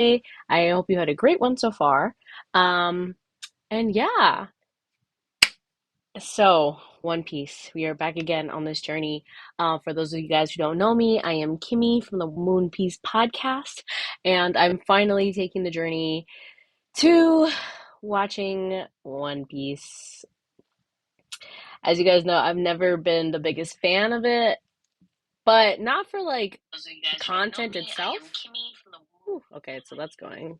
I hope you had a great one so far. Um, and yeah, so One Piece, we are back again on this journey. For those of you guys who don't know me, I am Kimmy from the One Piece podcast, and I'm finally taking the journey to watching One Piece. As you guys know, I've never been the biggest fan of it, but not for like the content itself. Ooh, okay, so that's going.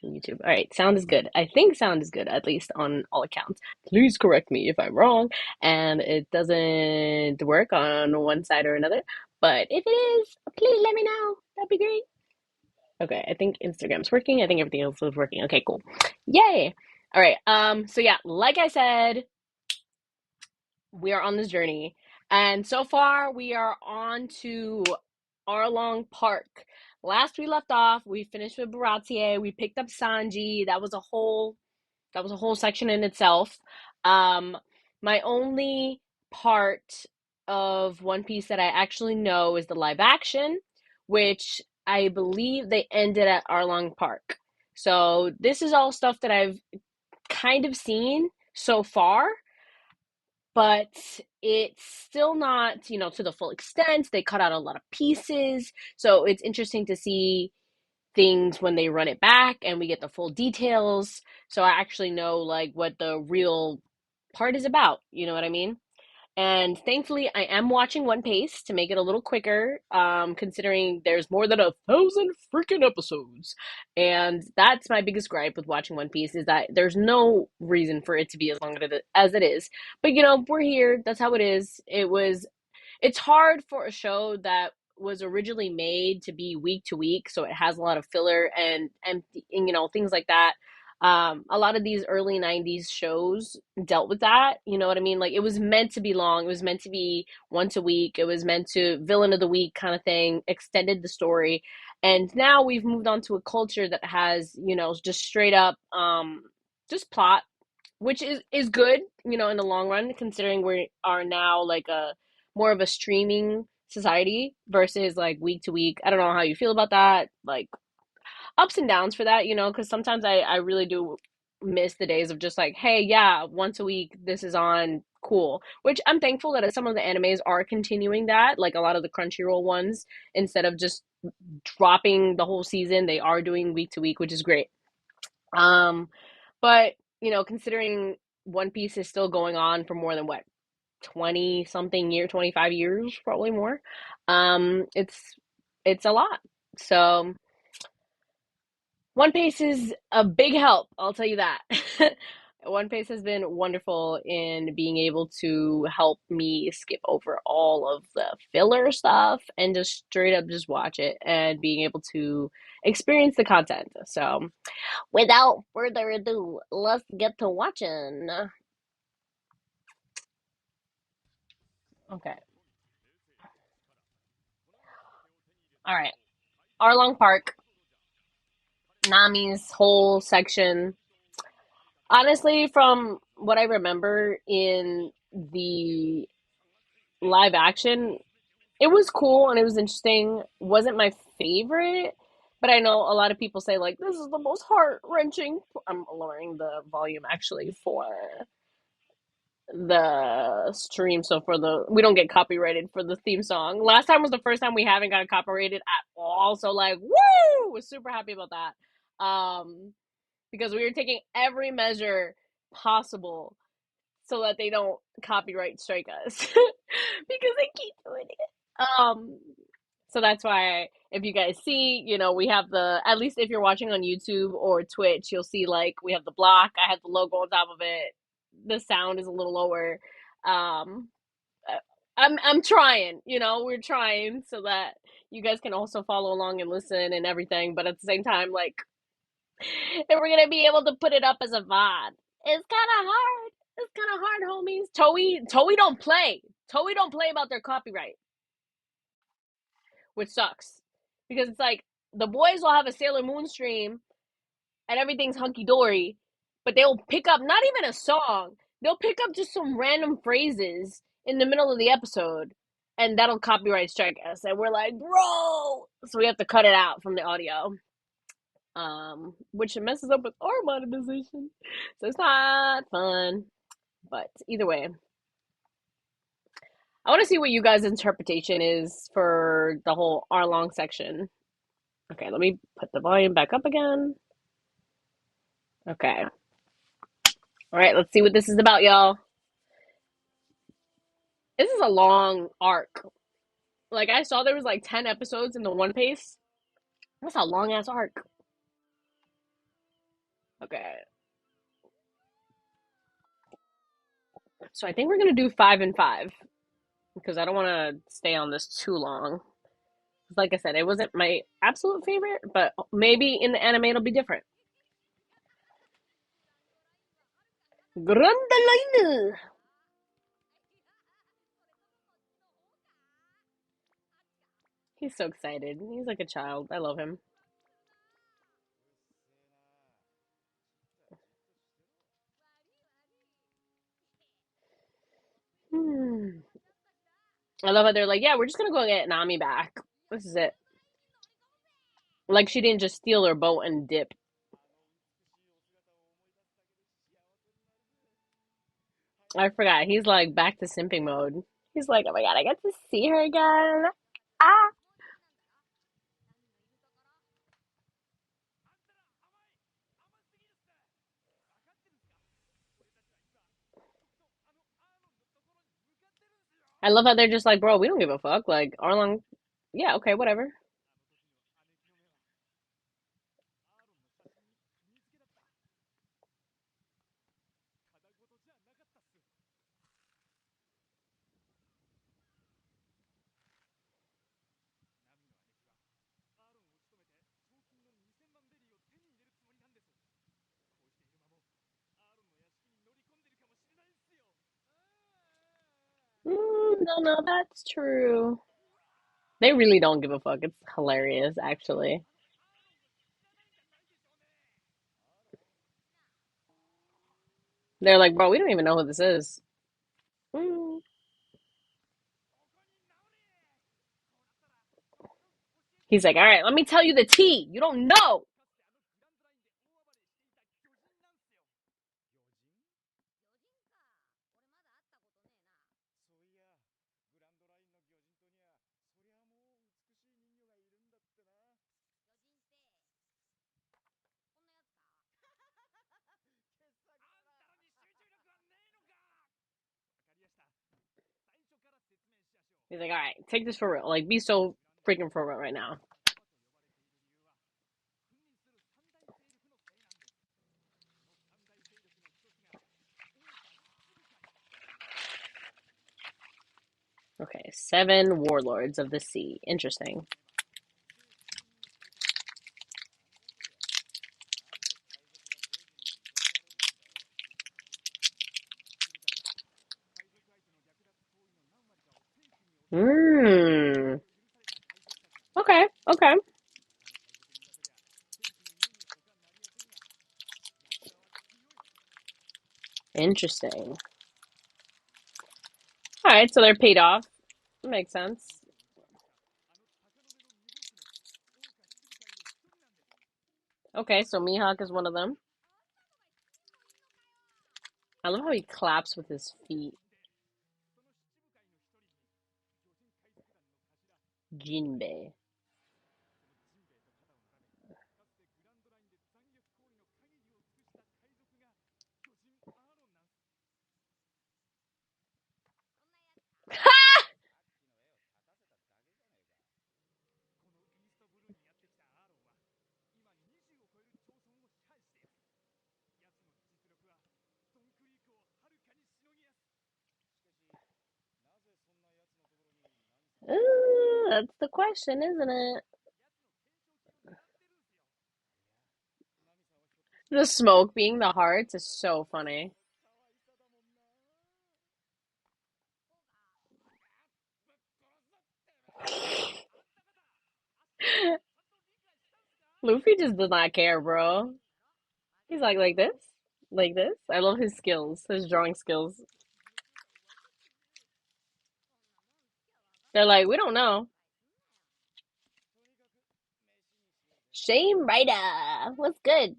YouTube. All right, sound is good. I think sound is good, at least on all accounts. Please correct me if I'm wrong and it doesn't work on one side or another. But if it is, please let me know. That'd be great. Okay, I think Instagram's working. I think everything else is working. Okay, cool. Yay. All right. So yeah, like I said, we are on this journey. And so far we are on to Arlong Park. Last we left off, we finished with Baratie. We picked up Sanji. That was a whole section in itself. Um, my only part of One Piece that I actually know is the live action, which I believe they ended at Arlong Park. So this is all stuff that I've kind of seen so far, but it's still not, to the full extent. They cut out a lot of pieces. So it's interesting to see things when they run it back and we get the full details. So I actually know like what the real part is about. You know what I mean? And thankfully, I am watching One Piece to make it a little quicker, considering there's more than 1,000 freaking episodes. And that's my biggest gripe with watching One Piece is that there's no reason for it to be as long as it is. But we're here. That's how it is. It's hard for a show that was originally made to be week to week, so it has a lot of filler and things like that. A lot of these early 90s shows dealt with that. You know what I mean? Like it was meant to be long. It was meant to be once a week. It was meant to villain of the week kind of thing, extended the story. And now we've moved on to a culture that has, just straight up just plot, which is good, in the long run, considering we are now like a more of a streaming society versus like week to week. I don't know how you feel about that. Like ups and downs for that, because sometimes I really do miss the days of just like, hey, yeah, once a week this is on, cool. Which I'm thankful that some of the animes are continuing that, like a lot of the Crunchyroll ones, instead of just dropping the whole season, they are doing week to week, which is great. Um, but considering One Piece is still going on for more than what, 20 something year, 25 years, probably more. It's a lot. So One Piece is a big help, I'll tell you that. One Piece has been wonderful in being able to help me skip over all of the filler stuff and just straight up just watch it and being able to experience the content. So, without further ado, let's get to watching. Okay. All right. Arlong Park, Nami's whole section. Honestly, from what I remember in the live action, it was cool and it was interesting. Wasn't my favorite, but I know a lot of people say like this is the most heart wrenching. I'm lowering the volume actually for the stream, so for the we don't get copyrighted for the theme song. Last time was the first time we haven't got copyrighted at all, so like woo, we're super happy about that. Because we were taking every measure possible so that they don't copyright strike us because they keep doing it. So that's why if you guys see, we have at least if you're watching on YouTube or Twitch, you'll see like we have the block. I have the logo on top of it. The sound is a little lower. Um, I'm trying, we're trying so that you guys can also follow along and listen and everything. But at the same time, like, if we're gonna be able to put it up as a VOD, it's kind of hard. It's kind of hard, homies. Toei don't play. Toei don't play about their copyright, which sucks because it's like the boys will have a Sailor Moon stream and everything's hunky dory, but they'll pick up not even a song. They'll pick up just some random phrases in the middle of the episode, and that'll copyright strike us. And we're like, bro, so we have to cut it out from the audio. which messes up with our monetization. So it's not fun. But either way, I want to see what you guys' interpretation is for the whole Arlong section. Okay, let me put the volume back up again. Okay. All right, let's see what this is about, y'all. This is a long arc. Like I saw there was like 10 episodes in the One Piece. That's a long ass arc. Okay. So I think we're gonna do 5 and 5 because I don't want to stay on this too long. Like I said, it wasn't my absolute favorite, but maybe in the anime it'll be different. Grundaline. He's so excited. He's like a child. I love him. Hmm. I love how they're like, yeah, we're just gonna go get Nami back. This is it. Like she didn't just steal her boat and dip. I forgot. He's like back to simping mode. He's like, oh my god, I get to see her again. Ah. I love how they're just like, bro, we don't give a fuck. Like Arlong, yeah, okay, whatever. No, no, that's true. They really don't give a fuck. It's hilarious, actually. They're like, bro, we don't even know who this is. Mm. He's like, all right, let me tell you the tea. You don't know. He's like, all right, take this for real. Like, be so freaking for real right now. Okay, 7 warlords of the sea. Interesting. Hmm. Okay, okay. Interesting. All right, so they're paid off. Makes sense. Okay, so Mihawk is one of them. I love how he claps with his feet. Jinbei. Ooh, that's the question, isn't it? The smoke being the hearts is so funny. Luffy just does not care, bro. He's like this, like this. I love his skills, his drawing skills. They're like, we don't know. Shame Rider. What's good?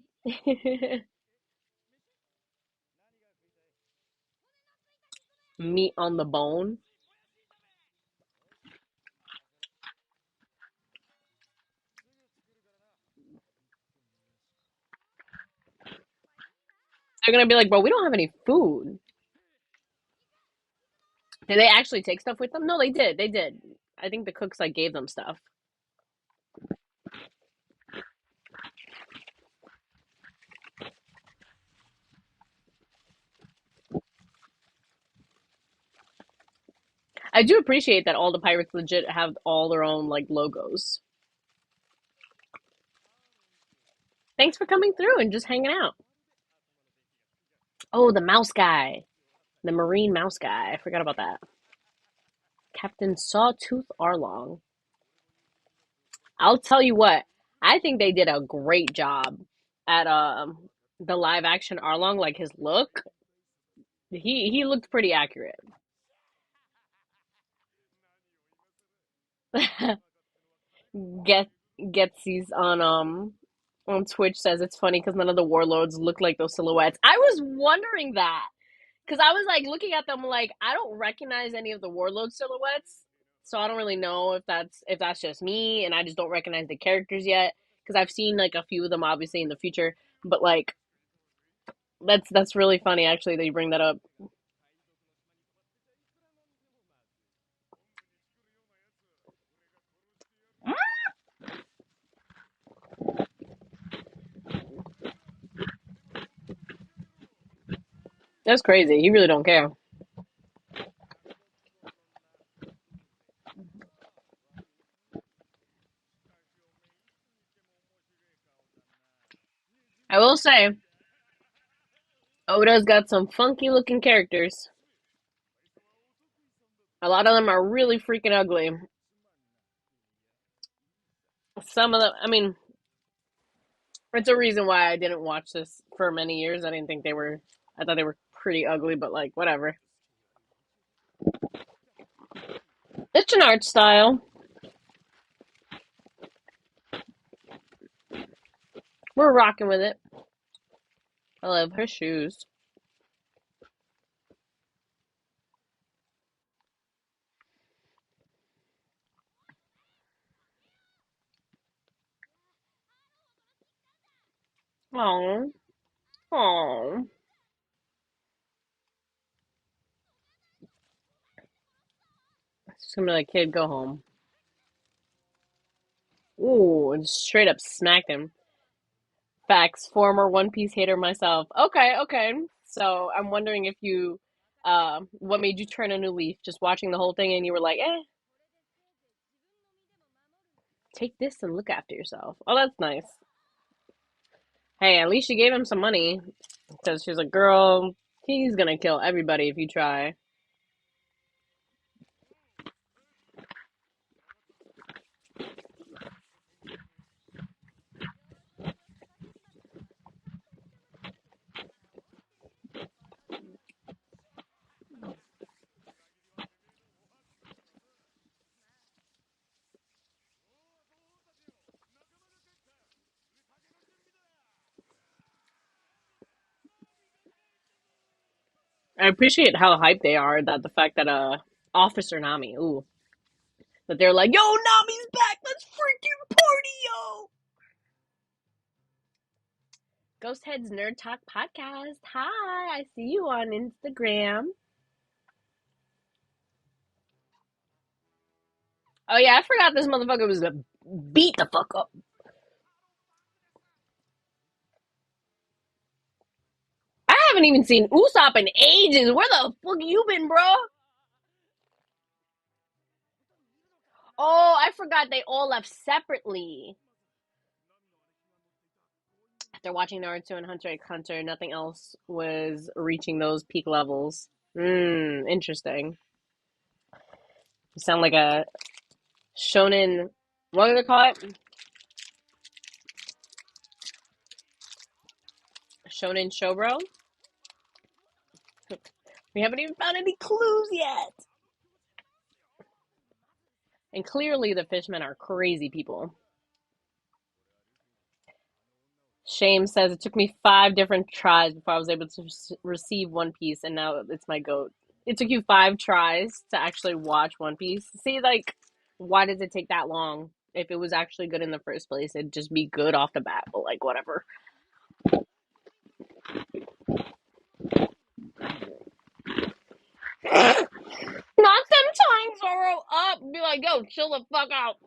Meat on the bone. They're gonna be like, bro, we don't have any food. Did they actually take stuff with them? No, they did. They did. I think the cooks like gave them stuff. I do appreciate that all the pirates legit have all their own like logos. Thanks for coming through and just hanging out. Oh, the mouse guy. The marine mouse guy. I forgot about that. Captain Sawtooth Arlong. I'll tell you what. I think they did a great job at the live action Arlong. Like his look, he looked pretty accurate. Get Getsy's on Twitch says it's funny because none of the warlords look like those silhouettes. I was wondering that because I was like looking at them like I don't recognize any of the warlord silhouettes, so I don't really know if that's just me and I just don't recognize the characters yet because I've seen like a few of them obviously in the future, but like that's really funny actually that you bring that up. That's crazy. He really don't care. I will say Oda's got some funky looking characters. A lot of them are really freaking ugly. Some of them, I mean, it's a reason why I didn't watch this for many years. I didn't think they were, I thought they were pretty ugly, but like, whatever. It's an art style. We're rocking with it. I love her shoes. Oh, oh. Just gonna be like, kid, go home. Ooh, and straight up smacked him. Facts. Former One Piece hater myself. Okay, okay. So I'm wondering if you, what made you turn a new leaf? Just watching the whole thing and you were like, take this and look after yourself. Oh, that's nice. Hey, at least she gave him some money because she's like, girl, he's gonna kill everybody if you try. I appreciate how hyped they are that the fact that Officer Nami, ooh, that they're like, yo, Nami's back, let's freaking party, yo. Ghost Heads Nerd Talk Podcast. Hi, I see you on Instagram. Oh yeah, I forgot this motherfucker was beat the fuck up. I haven't even seen Usopp in ages. Where the fuck you been, bro? Oh, I forgot they all left separately. After watching Naruto and Hunter x Hunter, nothing else was reaching those peak levels. Interesting. You sound like a shonen. What do they call it? Shonen showbro. We haven't even found any clues yet. And clearly, the fishmen are crazy people. Shame says it took me 5 different tries before I was able to receive One Piece, and now it's my goat. It took you 5 tries to actually watch One Piece. See, like, why does it take that long? If it was actually good in the first place, it'd just be good off the bat. But like, whatever. Not them tying Zoro up. Be like, yo, chill the fuck out.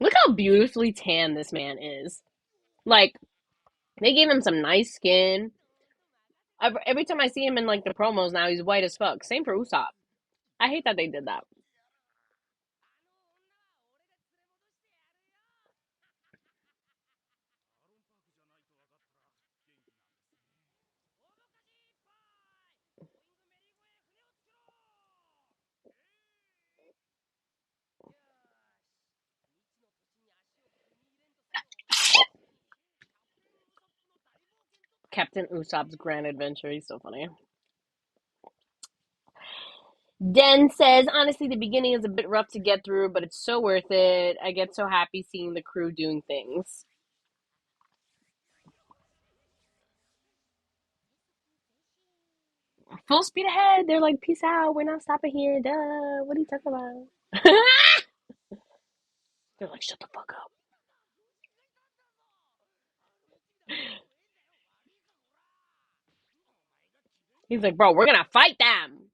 Look how beautifully tan this man is. Like, they gave him some nice skin. Every time I see him in like the promos now, he's white as fuck. Same for Usopp. I hate that they did that. Captain Usopp's Grand Adventure. He's so funny. Den says, honestly, the beginning is a bit rough to get through, but it's so worth it. I get so happy seeing the crew doing things. Full speed ahead. They're like, peace out. We're not stopping here. Duh. What are you talking about? They're like, shut the fuck up. He's like, bro, we're gonna fight them.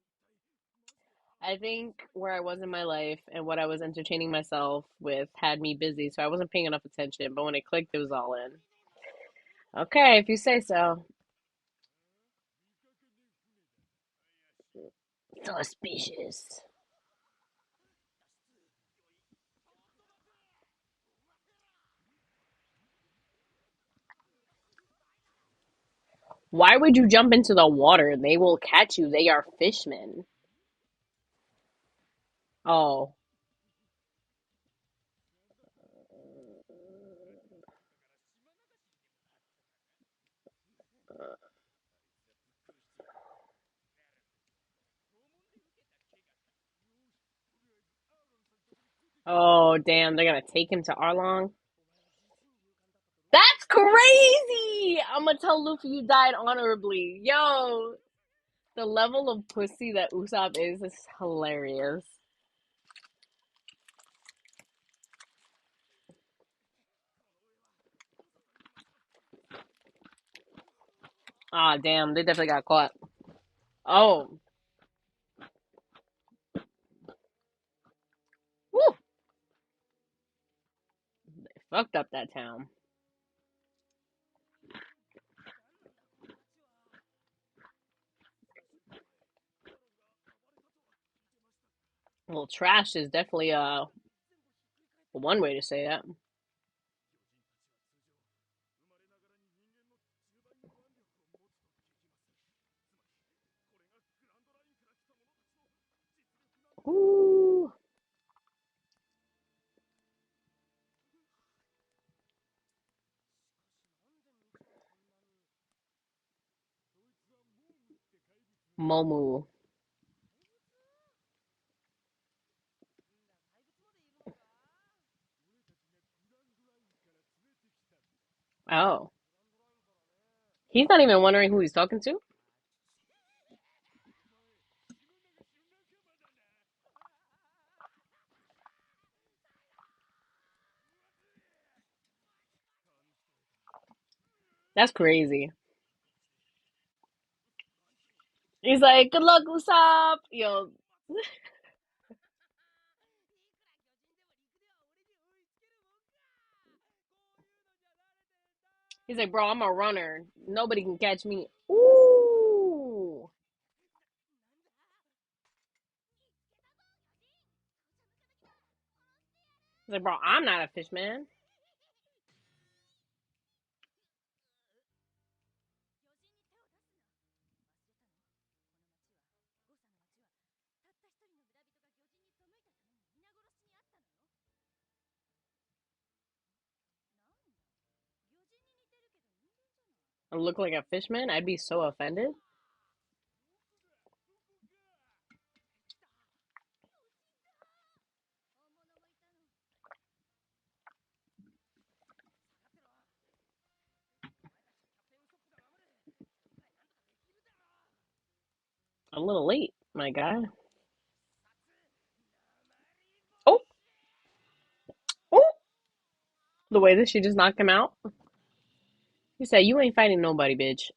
I think where I was in my life and what I was entertaining myself with had me busy, so I wasn't paying enough attention. But when it clicked, it was all in. Okay, if you say so. Suspicious. Why would you jump into the water? They will catch you. They are fishmen. Oh. Oh, damn. They're gonna take him to Arlong? That's crazy! I'm gonna tell Luffy you died honorably. Yo, the level of pussy that Usopp is hilarious. Ah, damn. They definitely got caught. Oh. Woo! They fucked up that town. Well, trash is definitely one way to say that. Ooh. Momu. Oh. He's not even wondering who he's talking to? That's crazy. He's like, good luck, Usopp. Yo. He's like, bro, I'm a runner. Nobody can catch me. Ooh. He's like, bro, I'm not a fish man. I look like a fishman, I'd be so offended. A little late, my guy. Oh, oh! The way that she just knocked him out. He said, "You ain't fighting nobody, bitch."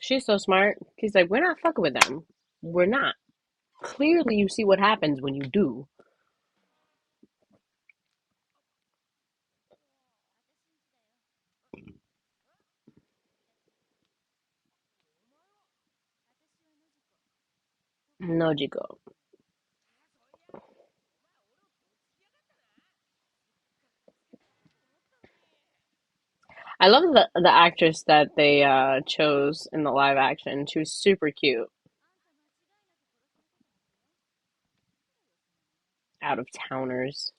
She's so smart. He's like, "We're not fucking with them. We're not." Clearly, you see what happens when you do. No, Jico. I love the actress that they chose in the live action. She was super cute. Out of towners.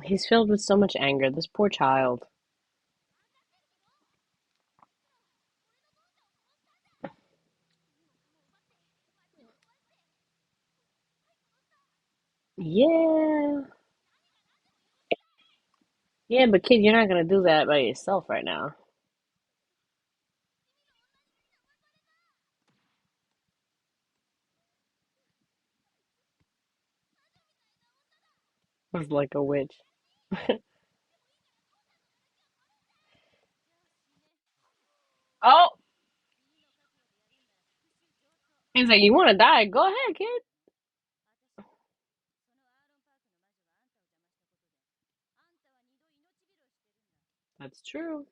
He's filled with so much anger. This poor child. Yeah. Yeah, but kid, you're not gonna do that by yourself right now. Was like a witch. Oh, he's like, you want to die? Go ahead, kid. That's true.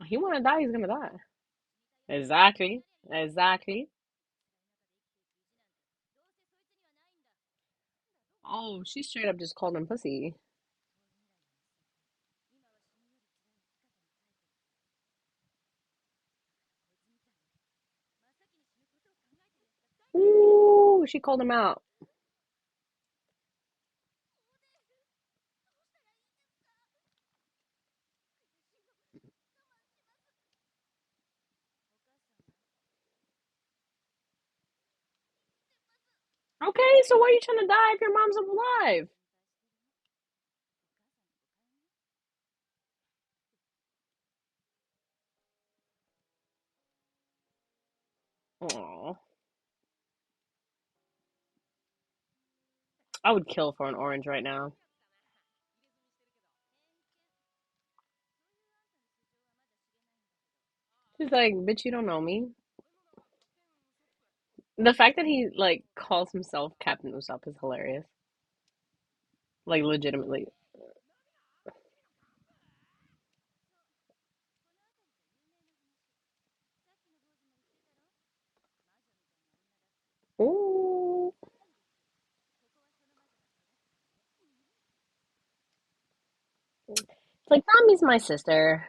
He want to die. He's gonna die. Exactly. Exactly. Oh, she straight up just called him pussy. Ooh, she called him out. Okay, so why are you trying to die if your mom's alive? Oh, I would kill for an orange right now. She's like, bitch, you don't know me. The fact that he like calls himself Captain Usopp is hilarious. Like legitimately. Ooh. It's like Nami's my sister.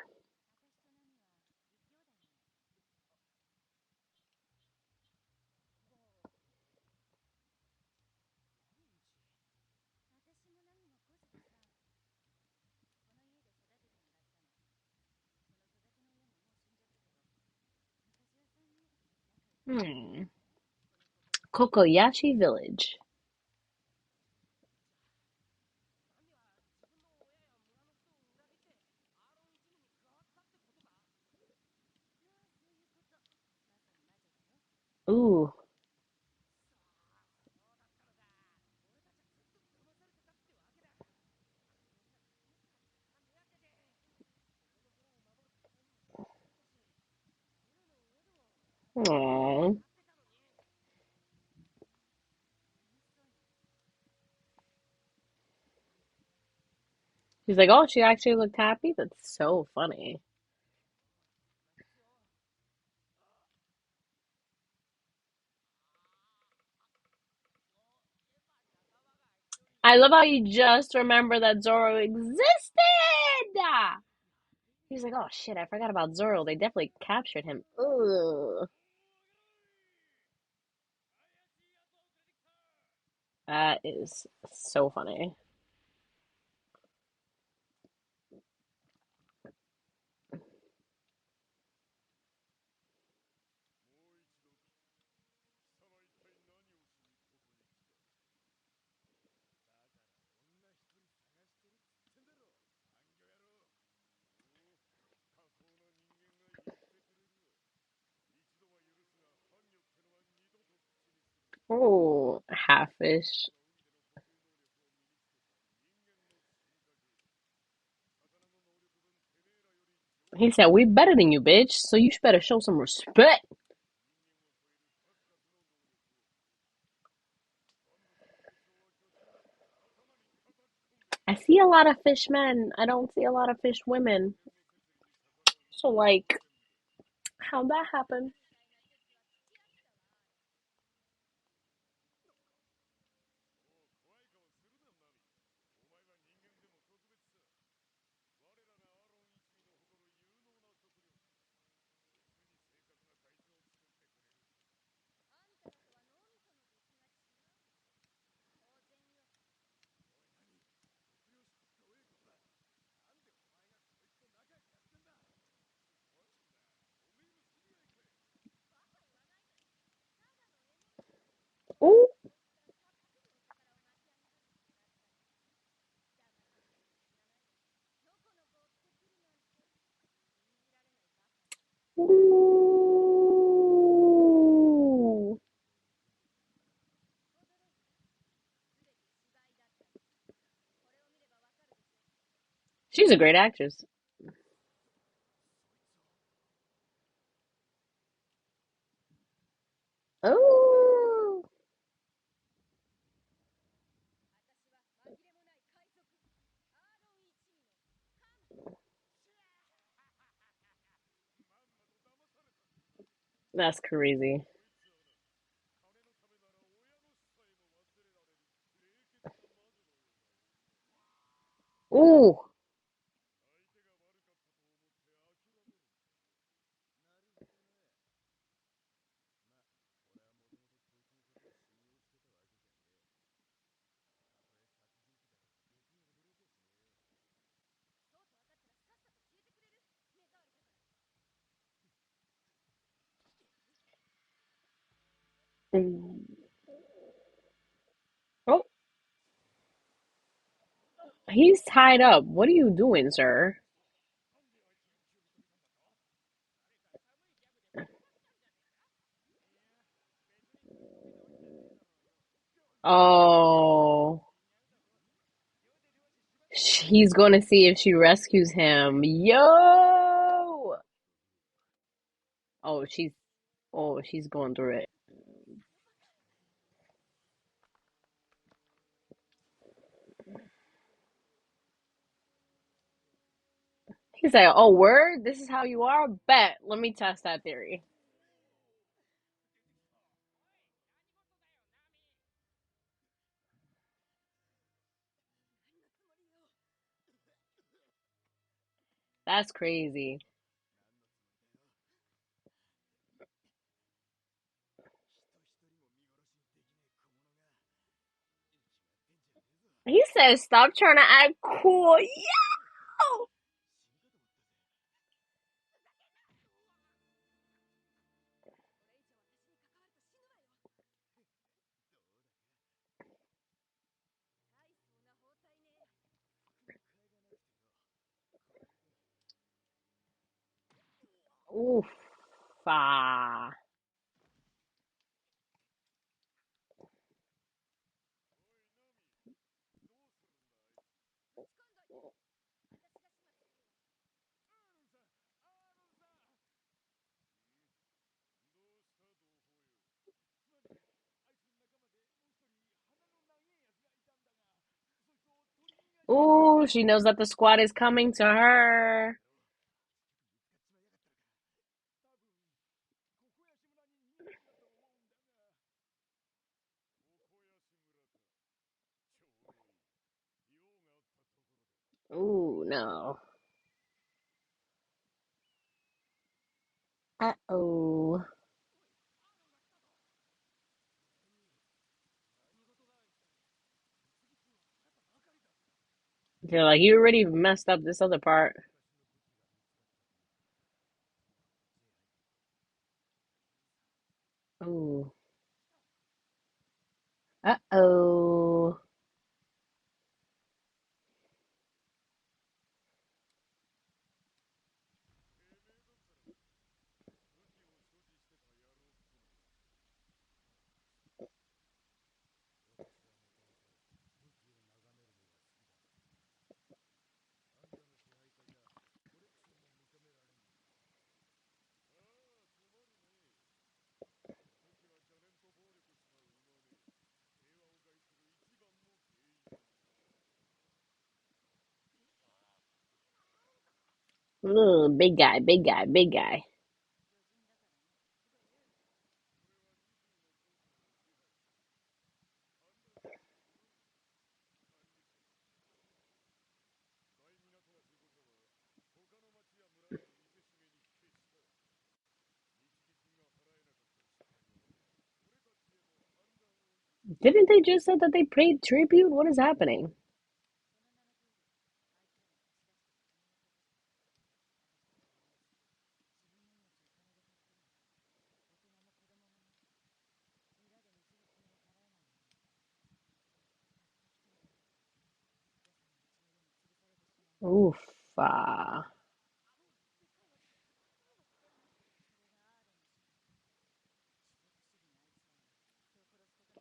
Hmm. Kokoyashi Village. Ooh. Aww. He's like, oh, she actually looked happy? That's so funny. I love how you just remember that Zoro existed. He's like, oh shit, I forgot about Zoro. They definitely captured him. Ugh. That is so funny. Oh, half fish. He said, we better than you, bitch, so you better show some respect. I see a lot of fish men. I don't see a lot of fish women. So, like, how'd that happen? Ooh, ooh. She's a great actress. Oh, that's crazy. Ooh, oh, he's tied up. What are you doing, sir? Oh, he's going to see if she rescues him. Yo! Oh, she's going through it. He's like, oh, word? This is how you are? Bet. Let me test that theory. That's crazy. He says, stop trying to act cool. Yo! Oof. Ah. Ooh, she knows that the squad is coming to her. no. Uh-oh. They're like, you already messed up this other part. Ooh. Uh-oh. Ooh, big guy, big guy, big guy. Didn't they just say that they paid tribute? What is happening? Oof.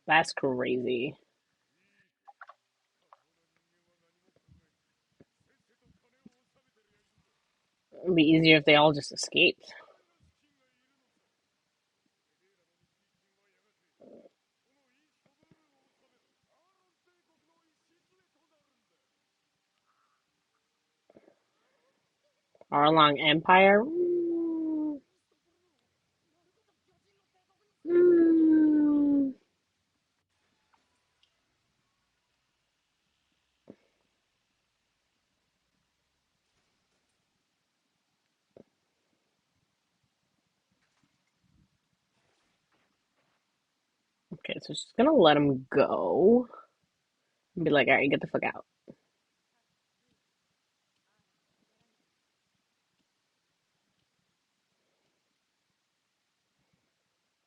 That's crazy. It'd be easier if they all just escaped. Arlong Empire. Mm. Okay, so she's gonna let him go and be like, all right, get the fuck out.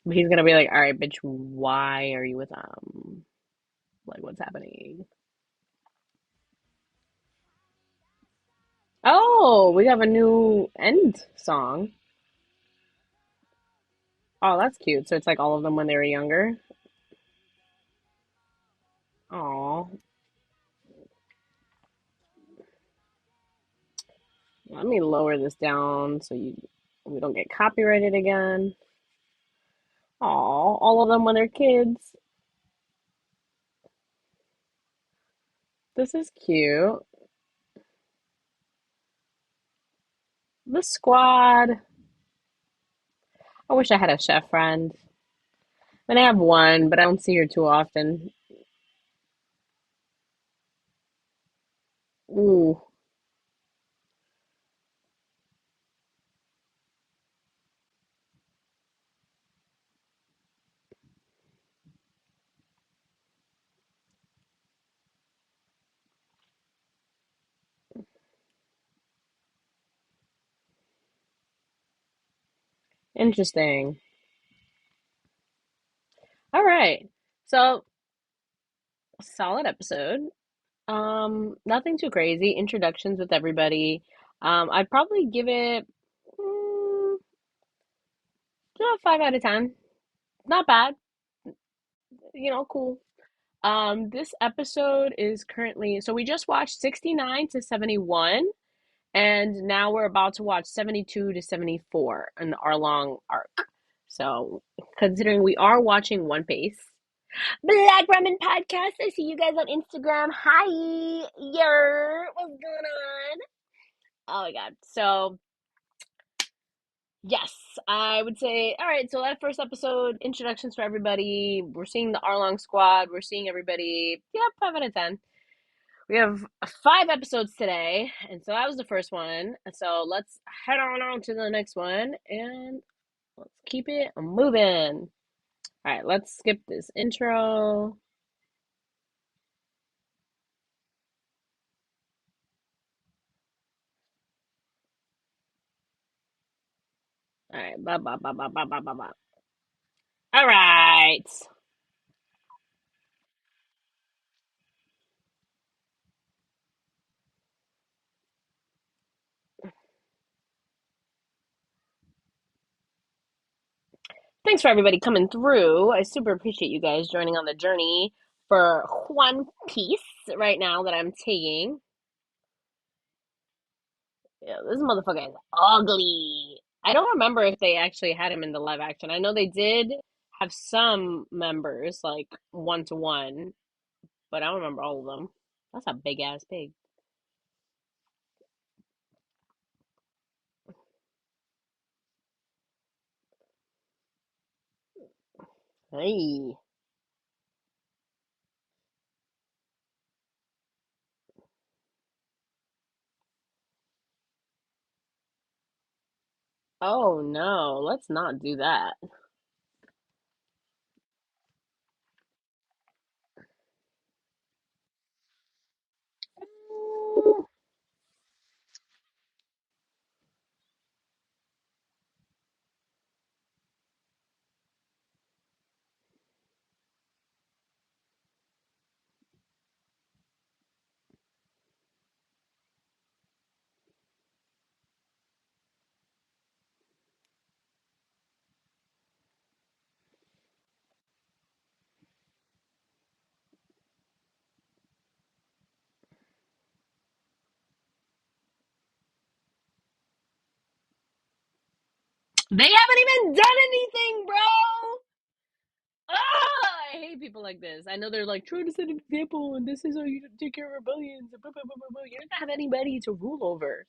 But he's gonna be like, all right, bitch, why are you with like what's happening? Oh, we have a new end song. Oh, that's cute. So it's like all of them when they were younger. Oh, let me lower this down so we don't get copyrighted again. Oh, all of them when they're kids. This is cute. The squad. I wish I had a chef friend. I mean, I have one, but I don't see her too often. Ooh, interesting. All right. So, solid episode. Nothing too crazy. Introductions with everybody. I'd probably give it yeah, 5 out of 10. Not bad. Cool. This episode is currently so we just watched 69 to 71, and now we're about to watch 72 to 74 in the Arlong arc. So, considering we are watching One Piece, Black Ramen Podcast. I see you guys on Instagram. Hi, what's going on? Oh my god. So, yes, I would say, all right, so that first episode, introductions for everybody. We're seeing the Arlong squad. We're seeing everybody. Yeah, 5 out of 10. We have 5 episodes today, and so that was the first one. So let's head on to the next one, and let's keep it moving. All right, let's skip this intro. All right, blah blah blah blah blah blah blah blah. All right. Thanks for everybody coming through. I super appreciate you guys joining on the journey for One Piece right now that I'm taking. Yeah, this motherfucker is ugly. I don't remember if they actually had him in the live action. I know they did have some members, like 1-to-1, but I don't remember all of them. That's a big ass pig. Hey. Oh no, let's not do that. They haven't even done anything, bro. Ah, I hate people like this. I know they're like trying to set an example, and this is how you take care of rebellions. Blah, blah, blah, blah, blah. You don't have anybody to rule over.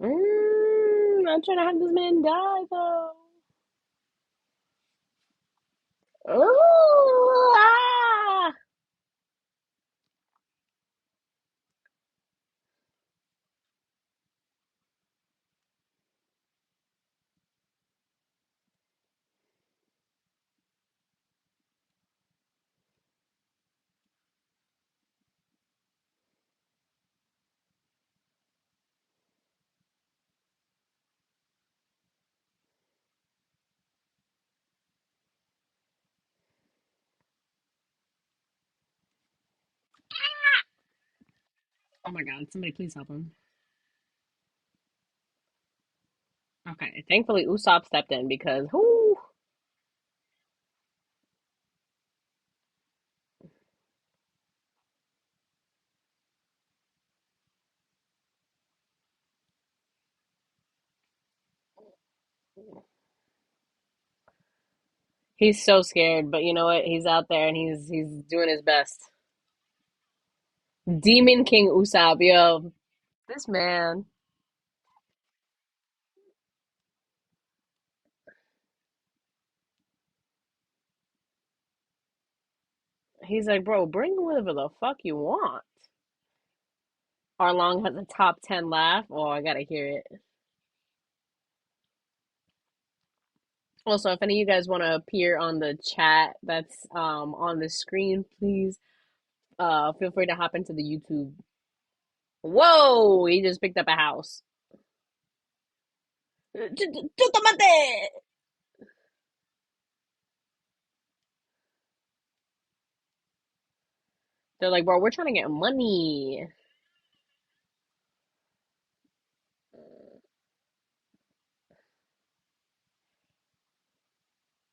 I'm trying to have this man die though. Ooh, ah! Oh my god, somebody please help him. Okay, thankfully Usopp stepped in because whoo, he's so scared, but you know what? He's out there and he's doing his best. Demon King Usopp, yo, this man, he's like, bro, bring whatever the fuck you want. Arlong has a top 10 laugh. Oh, I gotta hear it. Also, if any of you guys want to appear on the chat that's on the screen, please feel free to hop into the YouTube. Whoa, he just picked up a house. Tutamate! They're like, bro, we're trying to get money.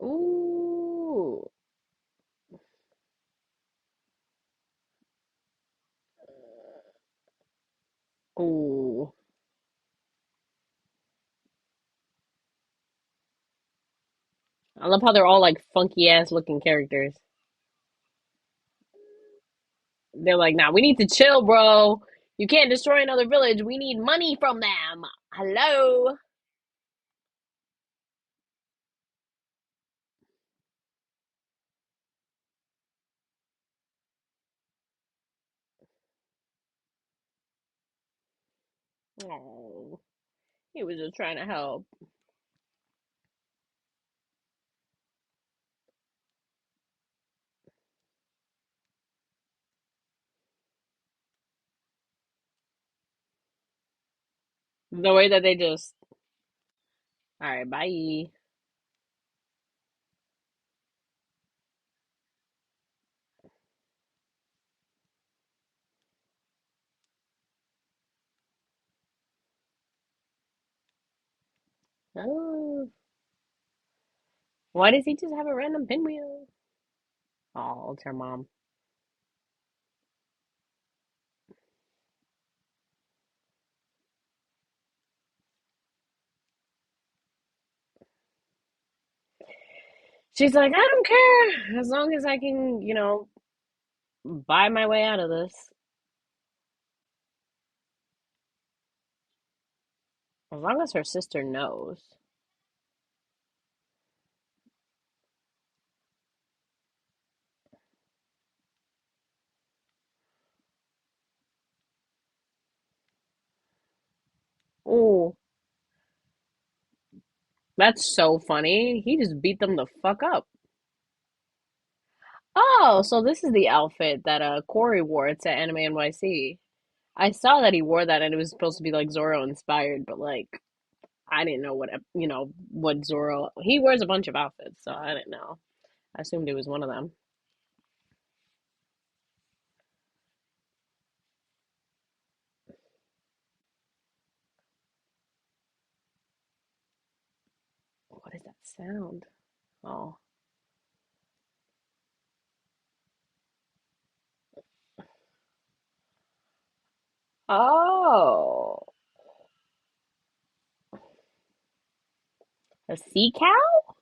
Ooh. Ooh. I love how they're all like funky ass looking characters. They're like, nah, we need to chill, bro. You can't destroy another village. We need money from them. Hello. Oh, he was just trying to help. The way that they just, all right, bye. Oh, why does he just have a random pinwheel? Oh, it's her mom. She's like, I don't care as long as I can, buy my way out of this. As long as her sister knows. Oh, that's so funny. He just beat them the fuck up. Oh, so this is the outfit that Corey wore to Anime NYC. I saw that he wore that and it was supposed to be like Zoro inspired, but like I didn't know what Zoro he wears a bunch of outfits, so I didn't know. I assumed it was one of them. What is that sound? Oh. Oh. A sea cow?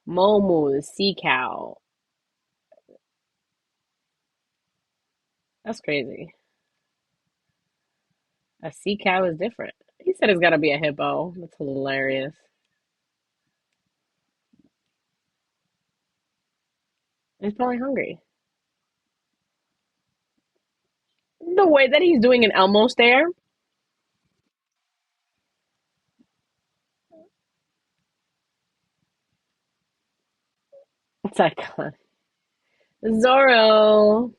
Momu, the sea cow. That's crazy. A sea cow is different. He said it's gotta be a hippo. That's hilarious. He's probably hungry. The way that he's doing an Elmo stare, it's iconic. Zoro.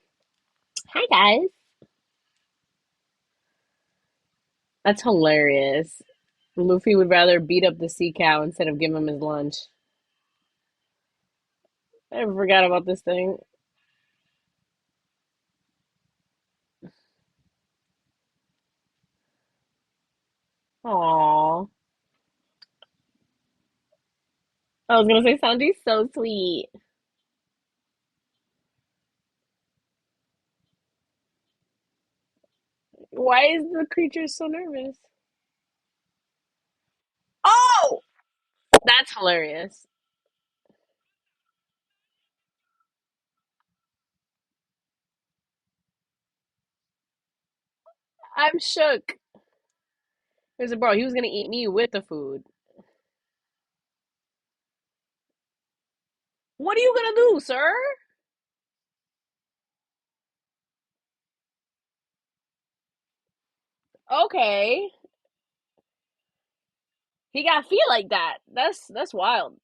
Hi guys. That's hilarious. Luffy would rather beat up the sea cow instead of give him his lunch. I forgot about this thing. Aww. I was gonna say Sanji's so sweet. Why is the creature so nervous? Oh, that's hilarious. I'm shook. He said, bro, he was gonna eat me with the food. What are you gonna do, sir? Okay. He got feet like that. That's wild.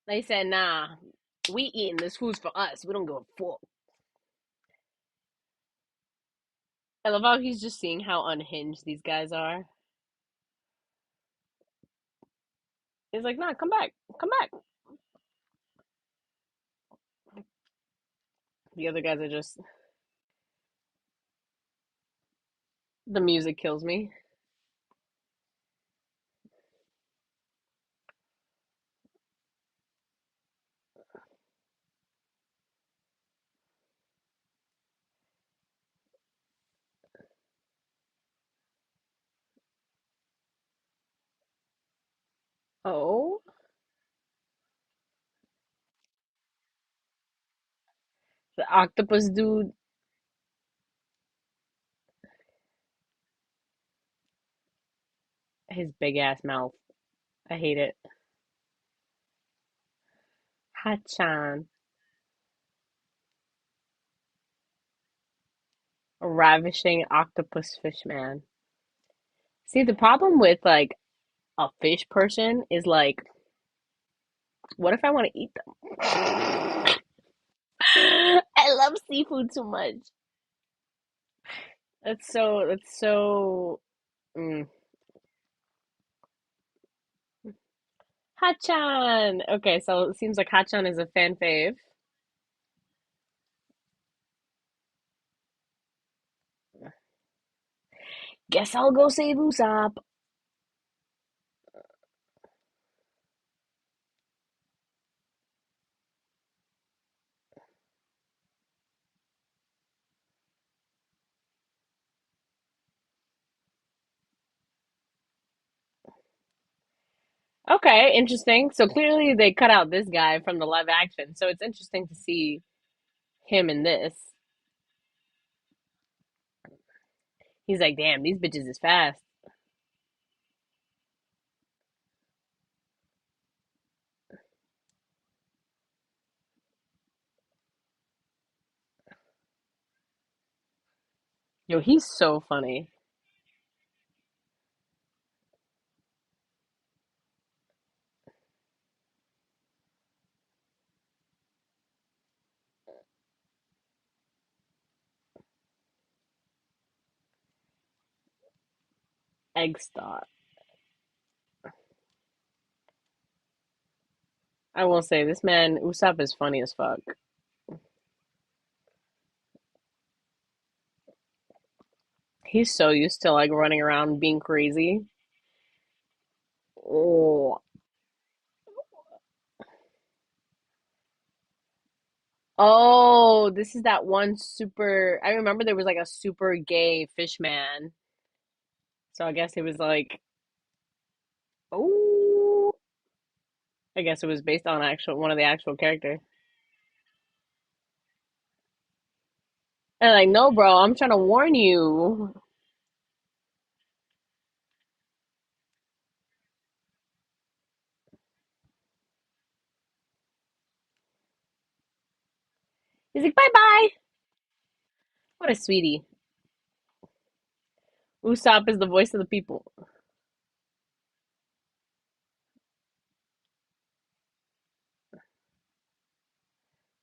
They said, nah, we eating this food's for us. We don't give a fuck. I love how he's just seeing how unhinged these guys are. He's like, nah, come back. Come back. The other guys are just the music kills me. Oh, the octopus dude, his big ass mouth. I hate it. Hachan, a ravishing octopus fish man. See, the problem with like a fish person is like, what if I want to eat them? I love seafood too much. That's so. Mm. Hachan. Okay, so it seems like Hachan is a fan fave. Guess I'll go save Usopp. Okay, interesting. So clearly they cut out this guy from the live action. So it's interesting to see him in this. He's like, damn, these bitches is fast. Yo, he's so funny. Egg Star. I will say, this man, Usopp, is funny as fuck. He's so used to like running around being crazy. Oh, oh, this is that one super. I remember there was like a super gay fish man. So I guess it was like, oh, I guess it was based on actual one of the actual characters. And like, no, bro, I'm trying to warn you. He's like, bye bye. What a sweetie. Usopp is the voice of the people.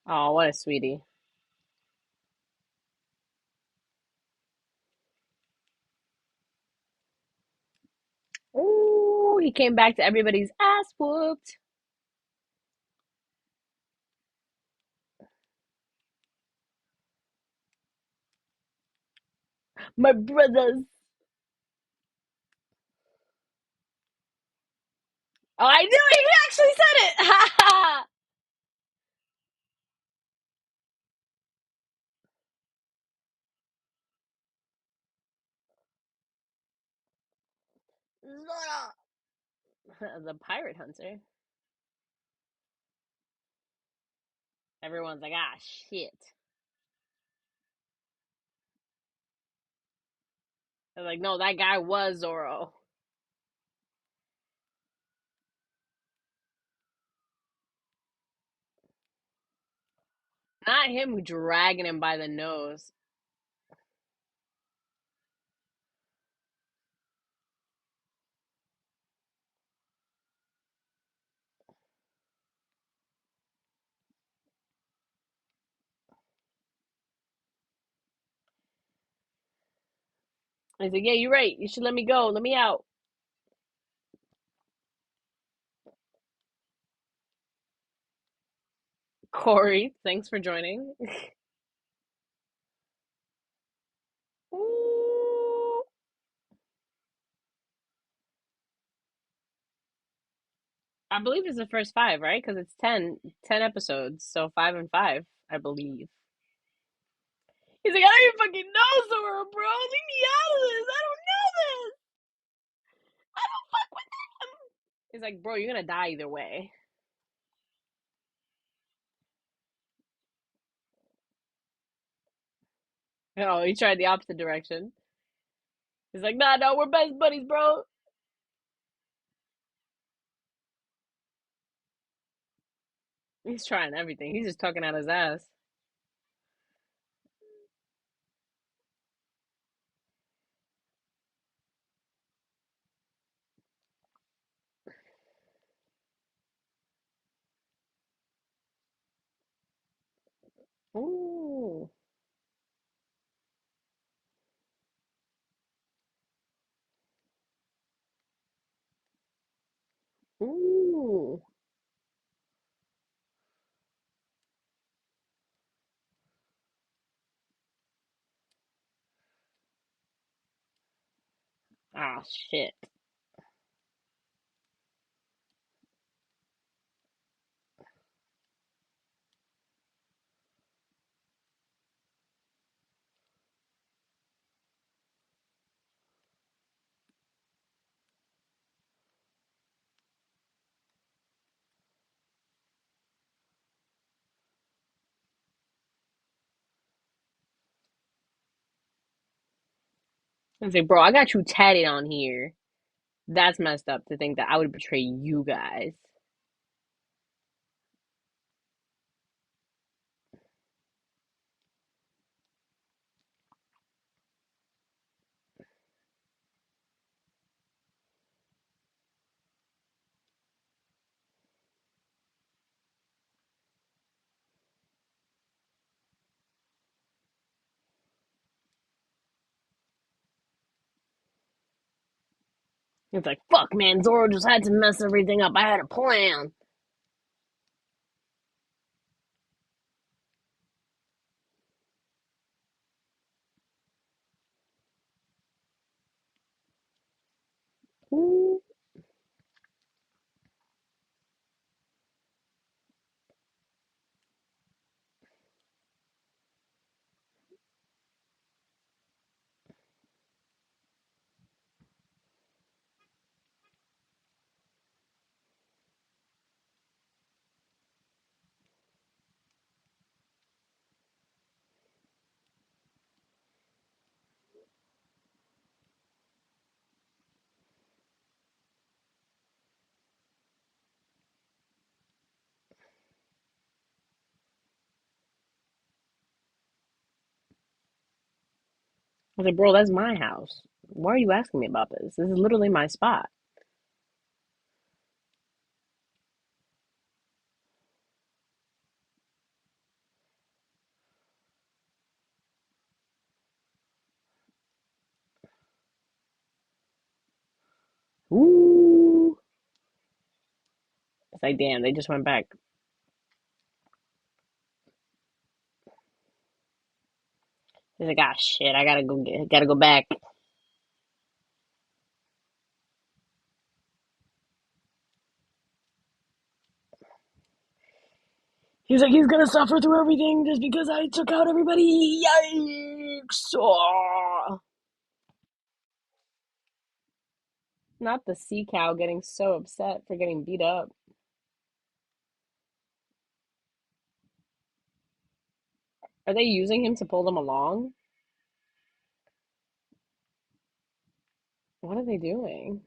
Oh, what a sweetie. Oh, he came back to everybody's ass whooped. My brothers. Oh, I knew it. He actually said it. Ha ha. Zora. The pirate hunter. Everyone's like, ah, shit. They're like, no, that guy was Zoro. Not him dragging him by the nose. He's like, yeah, you're right. You should let me go. Let me out. Corey, thanks for joining. Ooh. I believe it's the first five, right? Because it's 10 episodes. So five and five, I believe. He's like, I don't even fucking know Zoro, bro. Leave me out of this. I don't know this. I don't fuck with them. He's like, bro, you're gonna die either way. Oh, he tried the opposite direction. He's like, nah, no, we're best buddies, bro. He's trying everything. He's just talking out his ass. Ooh, ooh. Ah, shit. I say, bro, I got you tatted on here. That's messed up to think that I would betray you guys. It's like, fuck, man, Zoro just had to mess everything up. I had a plan. Ooh. I was like, bro, that's my house. Why are you asking me about this? This is literally my spot. Ooh. It's like, damn, they just went back. He's like, ah, shit, I gotta go back. He's like, he's gonna suffer through everything just because I took out everybody. Yikes! Oh. Not the sea cow getting so upset for getting beat up. Are they using him to pull them along? What are they doing?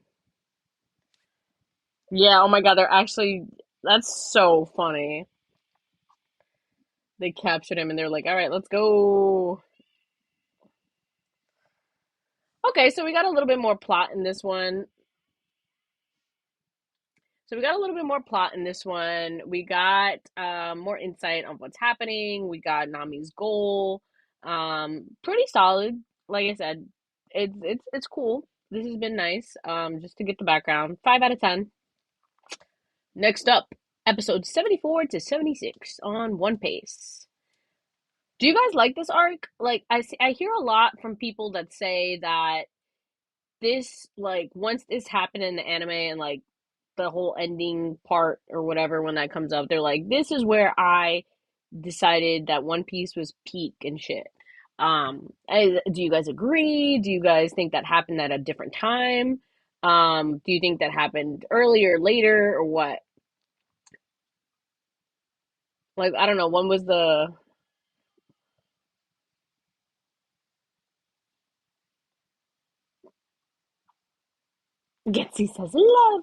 Yeah, oh my god, they're actually. That's so funny. They captured him and they're like, all right, let's go. Okay, so we got a little bit more plot in this one. So we got a little bit more plot in this one. We got more insight on what's happening. We got Nami's goal. Pretty solid. Like I said, it's cool. This has been nice. Just to get the background. 5 out of 10. Next up, episode 74 to 76 on One Piece. Do you guys like this arc? Like I hear a lot from people that say that this like once this happened in the anime and like the whole ending part or whatever when that comes up, they're like, this is where I decided that One Piece was peak and shit. Do you guys agree? Do you guys think that happened at a different time? Do you think that happened earlier, later, or what? Like, I don't know. When was the Getsy says love?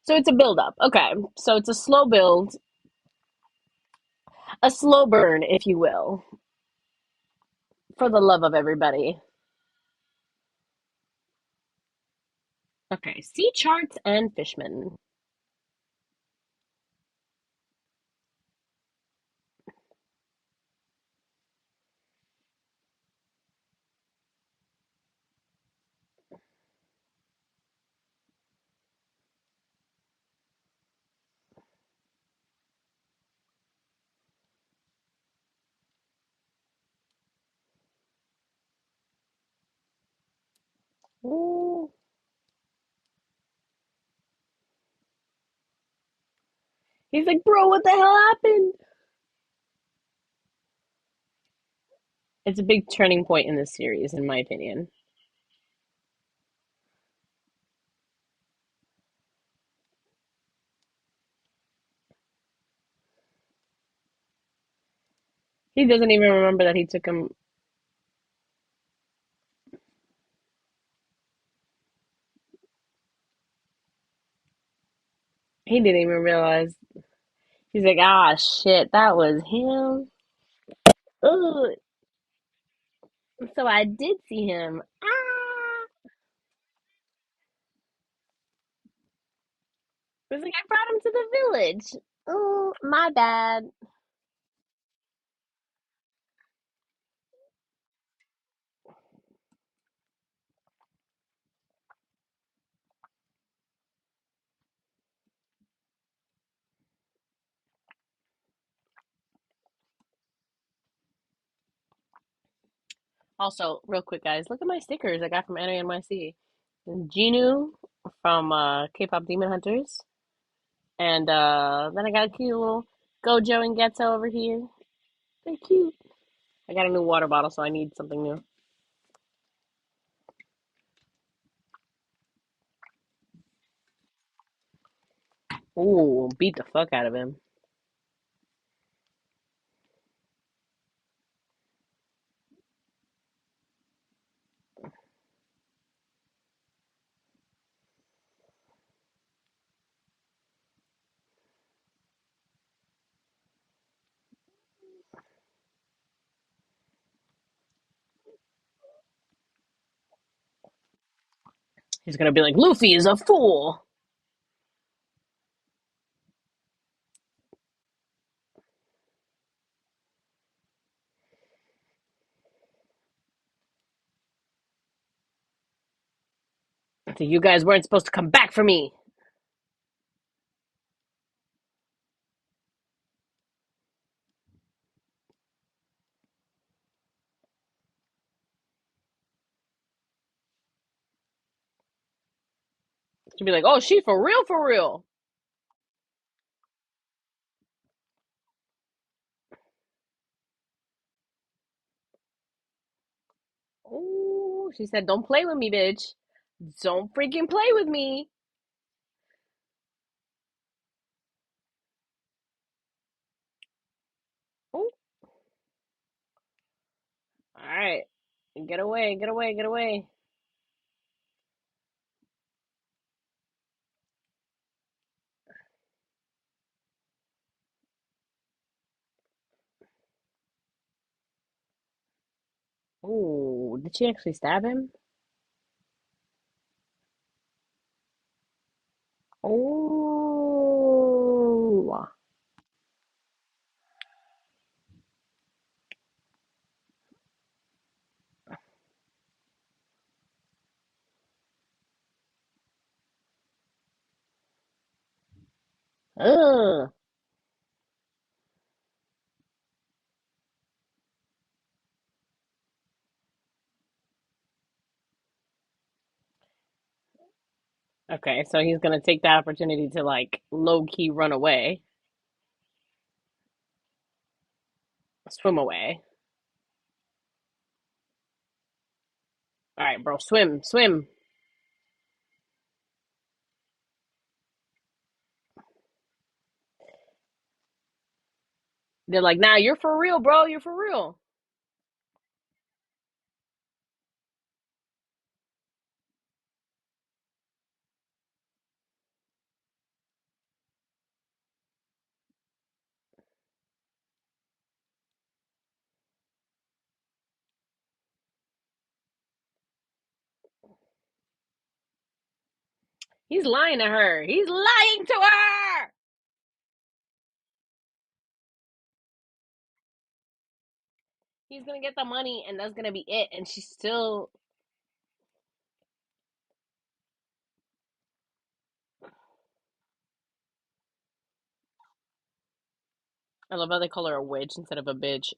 So it's a build up. Okay. So it's a slow build, a slow burn, if you will, for the love of everybody. Okay. Sea charts and fishmen. Ooh. He's like, bro, what the hell happened? It's a big turning point in this series, in my opinion. He doesn't even remember that he took him. He didn't even realize. He's like, ah, shit, that was him. Ugh. So I did see him. Ah. It was like, I brought him to the village. Oh, my bad. Also, real quick, guys, look at my stickers I got from Anime NYC. Genu from K-pop Demon Hunters. And then I got a cute little Gojo and Getzo over here. They're cute. I got a new water bottle, so I need something new. Ooh, beat the fuck out of him. He's gonna be like, Luffy is a fool. So you guys weren't supposed to come back for me. She'd be like, oh, she for real, for real. Oh, she said, don't play with me, bitch. Don't freaking play with me. Oh, all right. Get away, get away, get away. Oh, did she actually stab him? Oh, ugh. Okay, so he's gonna take that opportunity to like low key run away. Swim away. All right, bro. Swim, swim. They're like, nah, you're for real, bro. You're for real. He's lying to her. He's lying to her. He's gonna get the money, and that's gonna be it. And she's still. I love how they call her a witch instead of a bitch.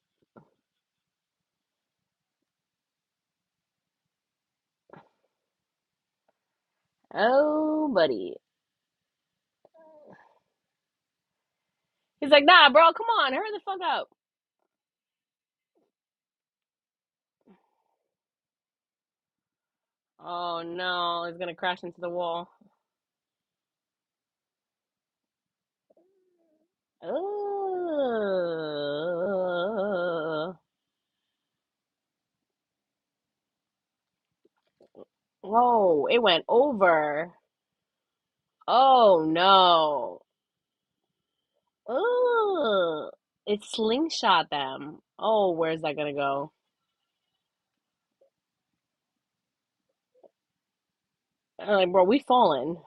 Oh, buddy. He's like, nah, bro. Come on, hurry the fuck up. Oh no, he's gonna crash into the wall. Oh. Whoa, it went over. Oh no. Oh, it slingshot them. Oh, where's that gonna go? I'm like, bro, we fallen.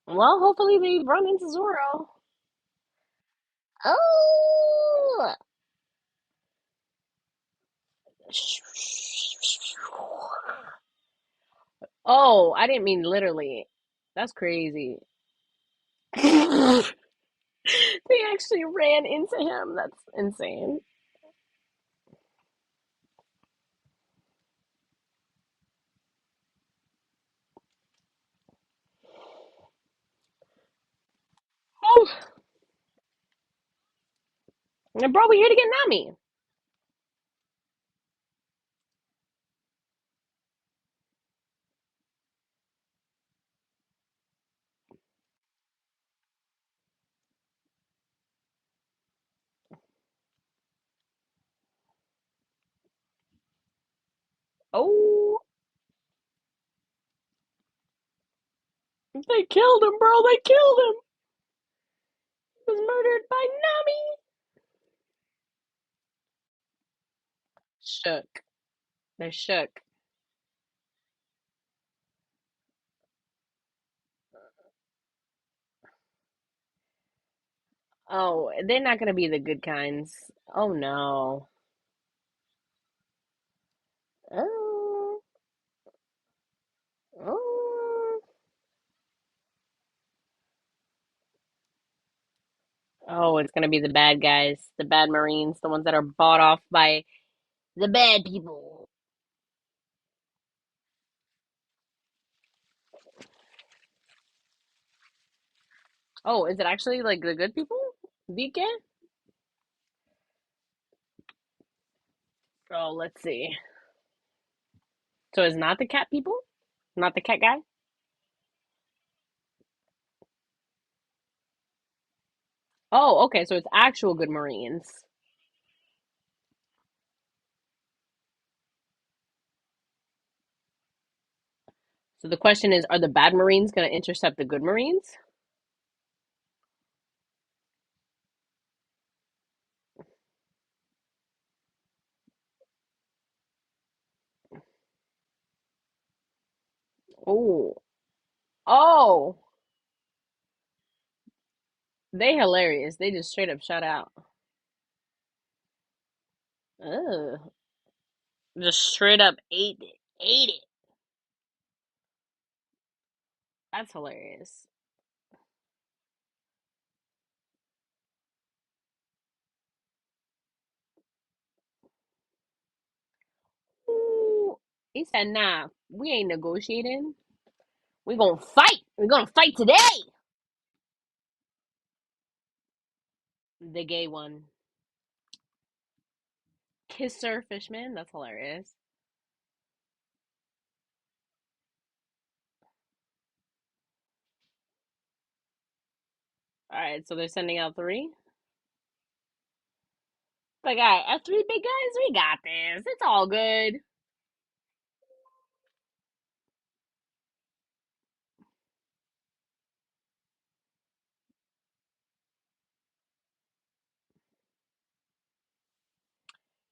Well, hopefully they run into Zoro. Oh. Oh, I didn't mean literally. That's crazy. They actually ran into him. That's insane. Oh, bro, we here to get Nami. Oh, they killed him, bro. They killed him. He was murdered by Nami. Shook. They're shook. Oh, they're not gonna be the good kinds. Oh no. Oh, oh, oh, it's gonna be the bad guys, the bad Marines, the ones that are bought off by the bad people. Oh, is it actually like the good people? Dike? Oh, let's see. So it's not the cat people? Not the cat guy? Oh, okay, so it's actual good Marines. So the question is, are the bad Marines gonna intercept the good Marines? Oh, oh, they hilarious. They just straight up shut out. Ugh. Just straight up ate it. Ate it. That's hilarious. Ooh. He said, nah, we ain't negotiating. We gonna fight. We gonna fight today. The gay one. Kisser Fishman. That's hilarious. All right, so they're sending out three. Like, all right, three big guys, we got this. It's all good.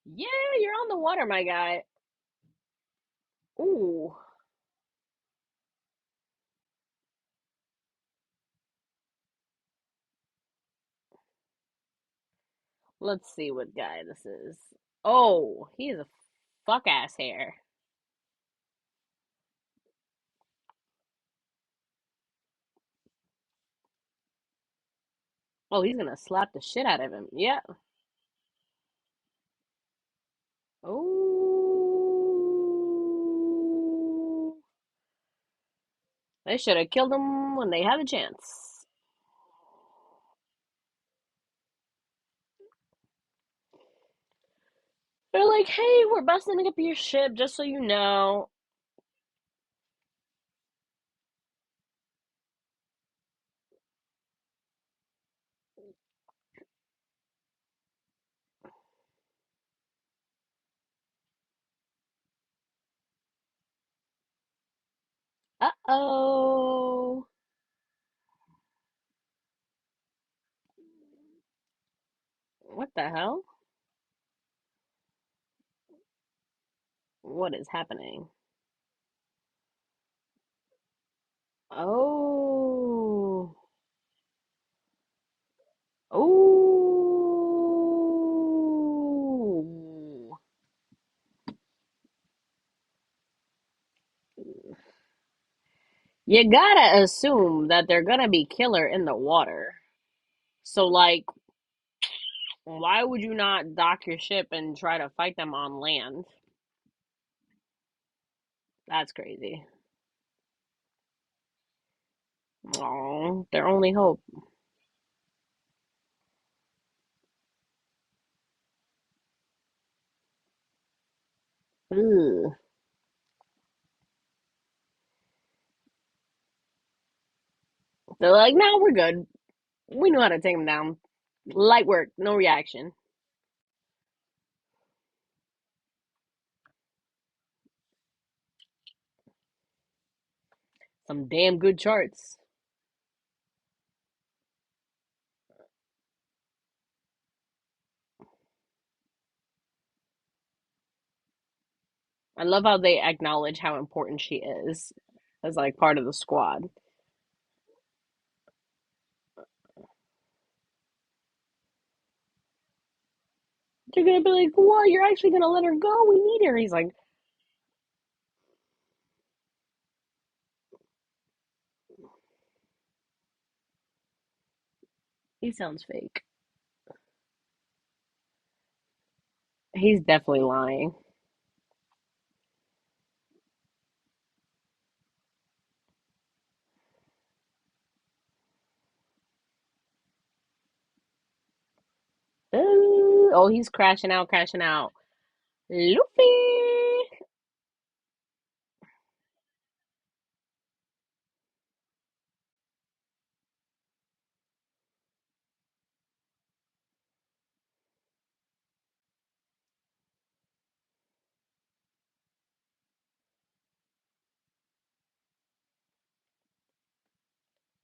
Yeah, you're on the water, my guy. Ooh, let's see what guy this is. Oh, he is a fuck ass hair. Oh, he's gonna slap the shit out of him. Yeah. Oh, they should have killed him when they had a chance. They're like, hey, we're busting up your ship just so you know. Uh oh. What the hell? What is happening? Oh. Oh. You gotta assume that they're gonna be killer in the water. So, like, why would you not dock your ship and try to fight them on land? That's crazy. Oh, their only hope. Ugh. They're like, no, we're good. We know how to take them down. Light work, no reaction. Some damn good charts. I love how they acknowledge how important she is as like part of the squad. They're gonna be like, "What? You're actually gonna let her go? We need her." He's like, "He sounds fake. He's definitely lying." Oh, he's crashing out, crashing out. Luffy.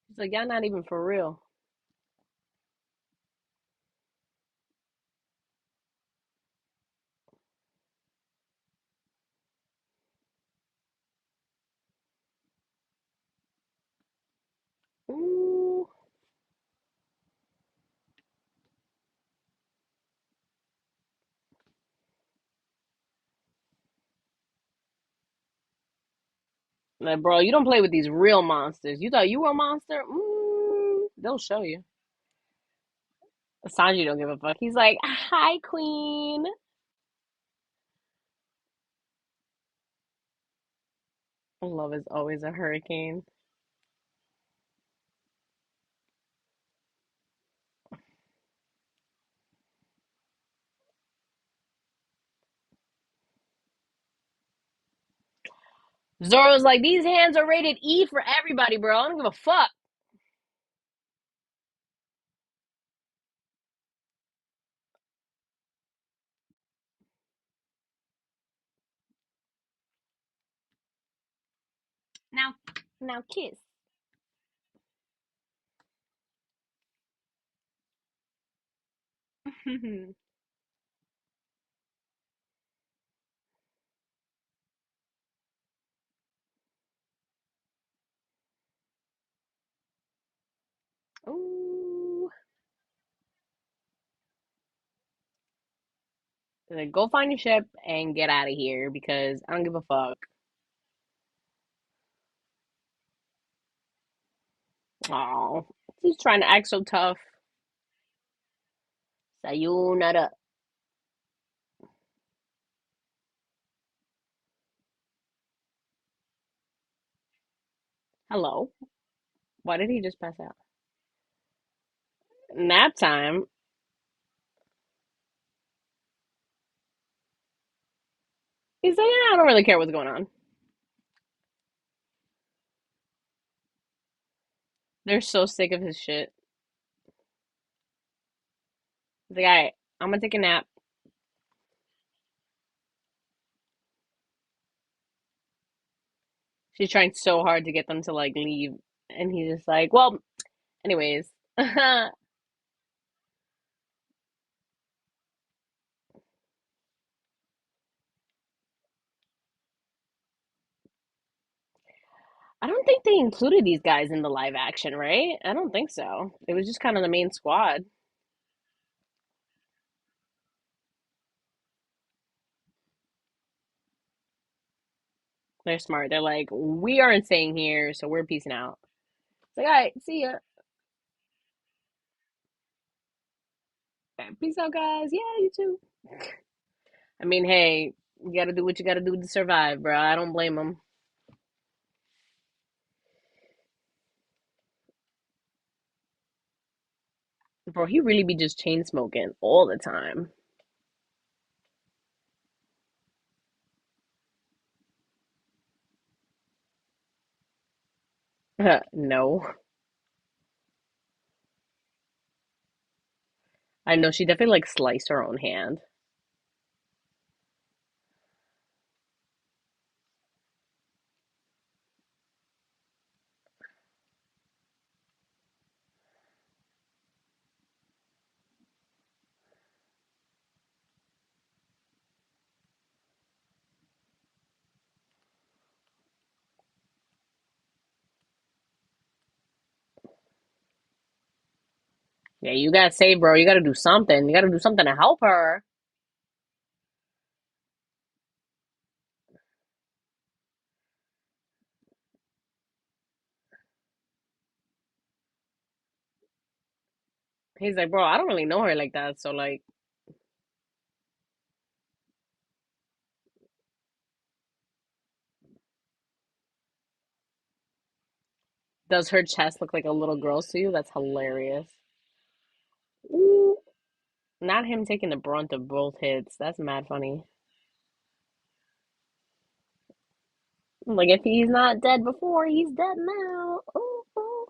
He's like, "Y'all not even for real." Ooh. Like, bro, you don't play with these real monsters. You thought you were a monster? They'll show you. Sanji don't give a fuck. He's like, "Hi, queen." Love is always a hurricane. Zoro's like, these hands are rated E for everybody, bro. I don't give a fuck. Now, now kiss. Ooh. Like, go find your ship and get out of here because I don't give a fuck. Oh, he's trying to act so tough. Sayonara. Hello. Why did he just pass out? Nap time. He's like, yeah, I don't really care what's going on. They're so sick of his shit. He's like, all right, I'm gonna take a nap. She's trying so hard to get them to like leave, and he's just like, well, anyways. I don't think they included these guys in the live action, right? I don't think so. It was just kind of the main squad. They're smart. They're like, we aren't staying here, so we're peacing out. It's like, all right, see ya. Peace out, guys. Yeah, you too. I mean, hey, you gotta do what you gotta do to survive, bro. I don't blame them. Bro, he really be just chain smoking all the time. No. I know she definitely like sliced her own hand. Yeah, you gotta say, bro, you gotta do something. You gotta do something to help her. He's like, bro, I don't really know her like that. So, like, does her chest look like a little girl's to you? That's hilarious. Ooh, not him taking the brunt of both hits. That's mad funny. Like, if he's not dead before, he's dead now. Ooh, ooh.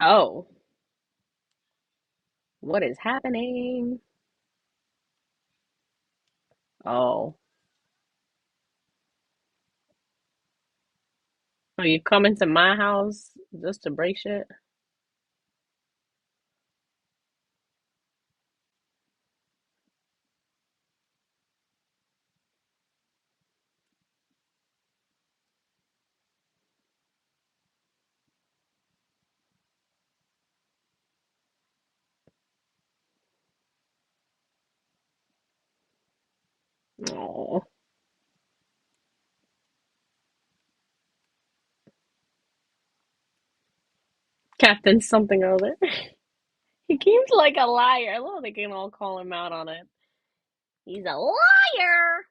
Oh, what is happening? Oh, are you coming to my house just to break shit? Oh, Captain something or other. He seems like a liar. I love they can all call him out on it. He's a liar.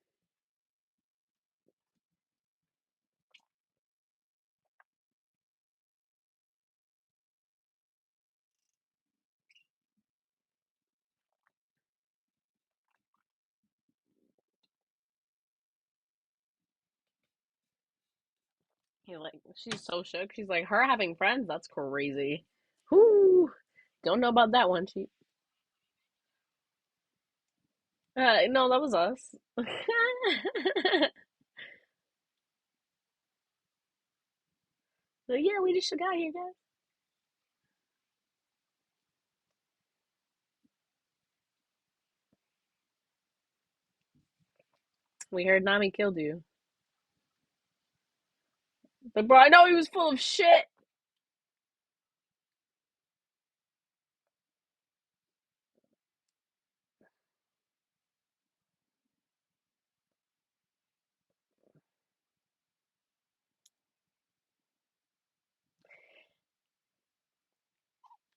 She's so shook. She's like, her having friends, that's crazy. Whoo. Don't know about that one. No, that was us. So yeah, we just got here, guys. We heard Nami killed you. But bro, I know he was full of shit.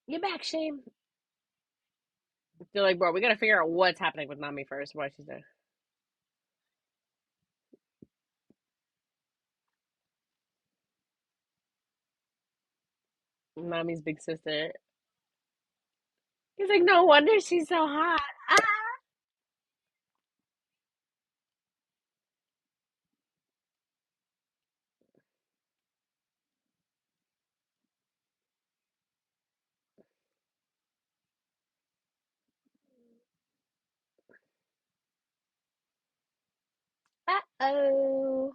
Get back, Shame. They're like, bro, we gotta figure out what's happening with Nami first. Why she's there? Nami's big sister. He's like, no wonder she's so hot. Ah! Uh-oh.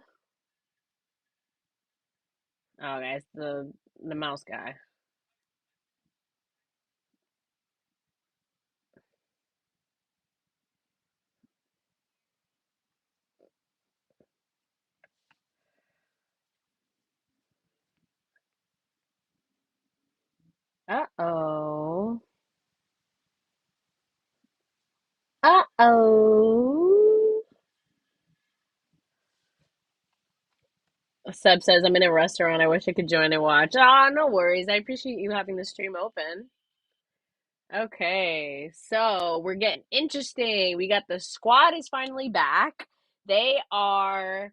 Oh, guys, the mouse guy. Uh-oh. Uh-oh. Seb says, I'm in a restaurant. I wish I could join and watch. Ah, no worries. I appreciate you having the stream open. Okay, so we're getting interesting. We got the squad is finally back. They are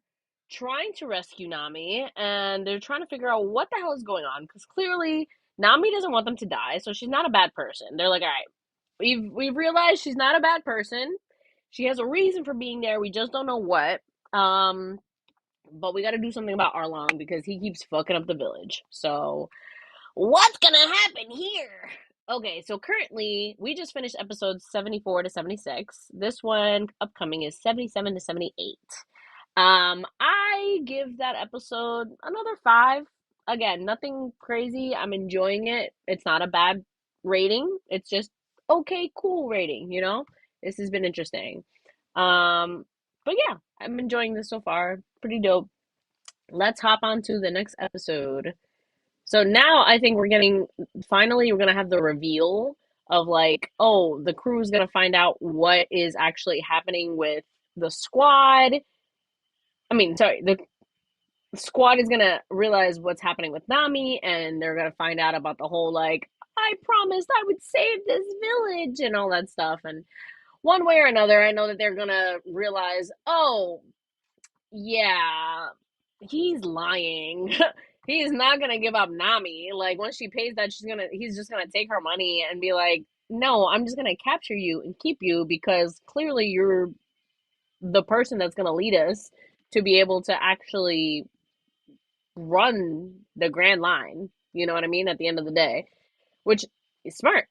trying to rescue Nami, and they're trying to figure out what the hell is going on because clearly Nami doesn't want them to die, so she's not a bad person. They're like, all right, we've realized she's not a bad person. She has a reason for being there. We just don't know what. Um, but we got to do something about Arlong because he keeps fucking up the village. So what's gonna happen here? Okay, so currently we just finished episodes 74 to 76. This one upcoming is 77 to 78. I give that episode another 5. Again, nothing crazy. I'm enjoying it. It's not a bad rating. It's just okay, cool rating, you know? This has been interesting. But yeah, I'm enjoying this so far. Pretty dope. Let's hop on to the next episode. So now I think we're getting finally we're gonna have the reveal of like, oh, the crew is gonna find out what is actually happening with the squad. I mean, sorry, the squad is gonna realize what's happening with Nami, and they're gonna find out about the whole like, I promised I would save this village and all that stuff. And one way or another, I know that they're gonna realize, oh, yeah, he's lying. He's not gonna give up Nami. Like once she pays that, he's just gonna take her money and be like, "No, I'm just gonna capture you and keep you because clearly you're the person that's gonna lead us to be able to actually run the Grand Line." You know what I mean? At the end of the day, which is smart.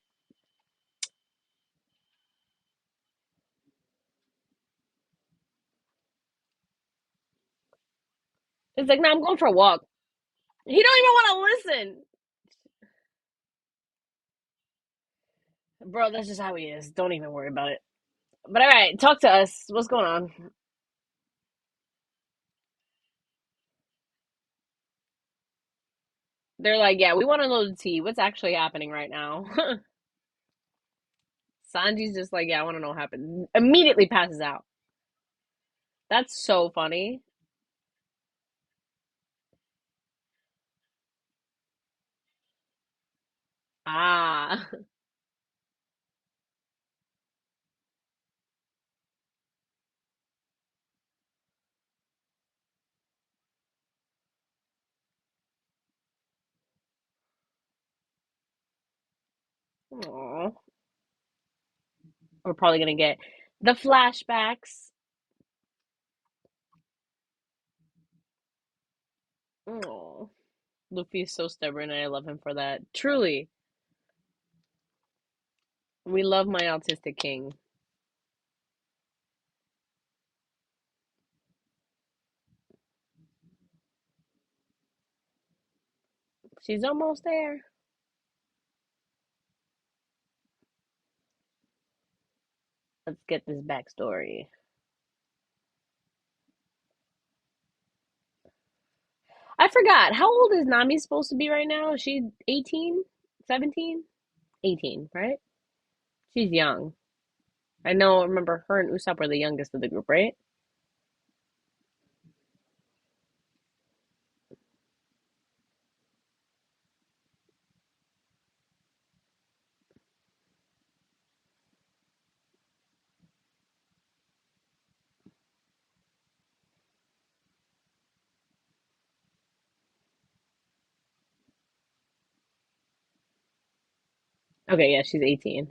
It's like, "No, I'm going for a walk." He don't even want to listen, bro. That's just how he is. Don't even worry about it. But all right, talk to us. What's going on? They're like, yeah, we want to know the tea. What's actually happening right now? Sanji's just like, yeah, I want to know what happened. Immediately passes out. That's so funny. Ah. Aw. We're probably going to get the flashbacks. Aw. Luffy is so stubborn, and I love him for that. Truly, we love my autistic king. She's almost there. Let's get this backstory. I forgot. How old is Nami supposed to be right now? Is she 18? 17? 18, right? She's young. I know, remember her and Usopp were the youngest of the group, right? Okay, yeah, she's 18.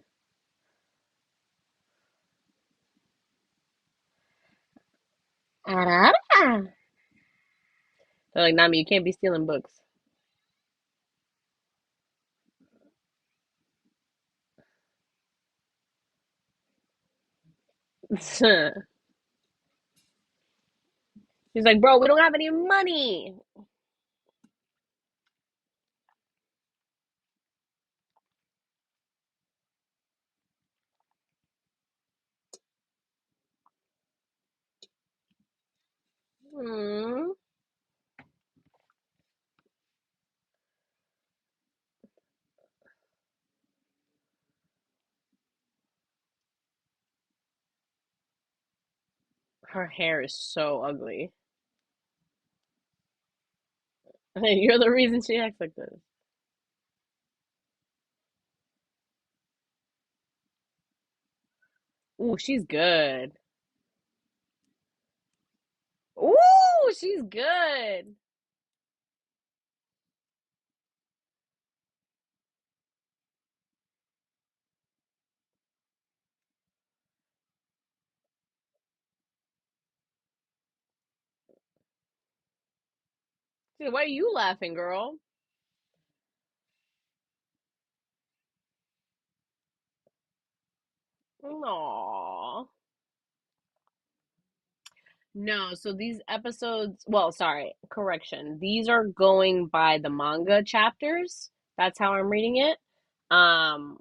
They're like, Nami, you can't be stealing books. She's like, bro, we don't have any money. Hmm. Her hair is so ugly. You're the reason she acts like this. Ooh, she's good. Ooh, she's good. Dude, why are you laughing, girl? Aww. No, so these episodes, well, sorry, correction. These are going by the manga chapters. That's how I'm reading it. Um,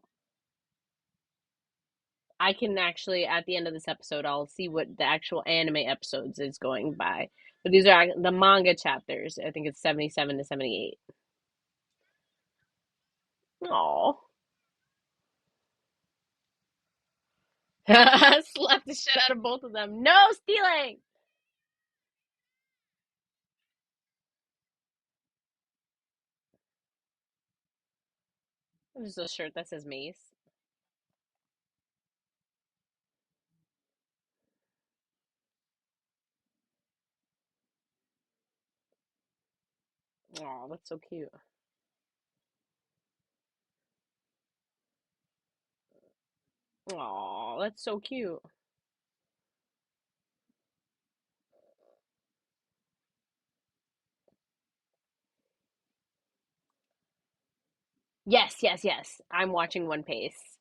I can actually, at the end of this episode, I'll see what the actual anime episodes is going by. But these are the manga chapters. I think it's 77 to 78. Oh. Slapped the shit out of both of them. No stealing! There's a shirt that says Mace. Oh, that's so cute. Oh, that's so cute. Yes, yes, yes. I'm watching One Piece.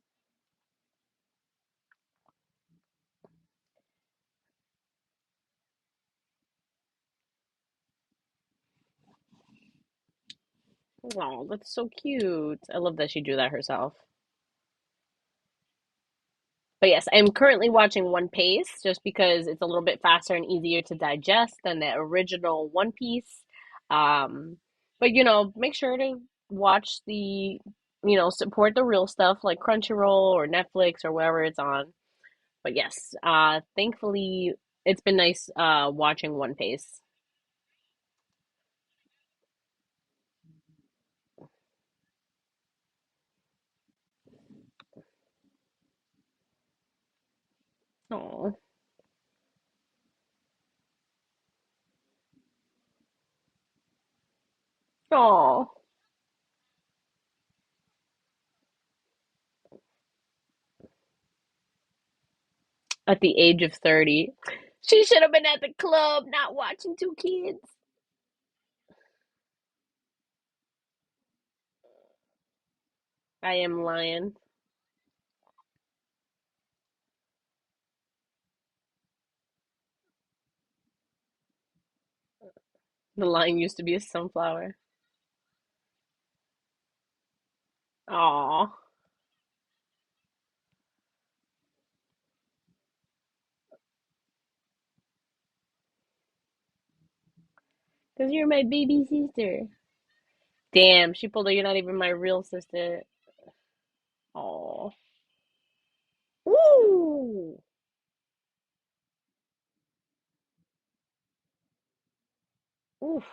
Oh, that's so cute. I love that she drew that herself. But yes, I'm currently watching One Piece just because it's a little bit faster and easier to digest than the original One Piece. But make sure to watch support the real stuff like Crunchyroll or Netflix or wherever it's on. But yes, thankfully it's been nice watching One Piece. Oh, oh, at the age of 30. She should have been at the club, not watching two kids. I am lion. The lion used to be a sunflower. Aw. Because you're my baby sister. Damn, she pulled a you're not even my real sister. Aw. Ooh. Oof.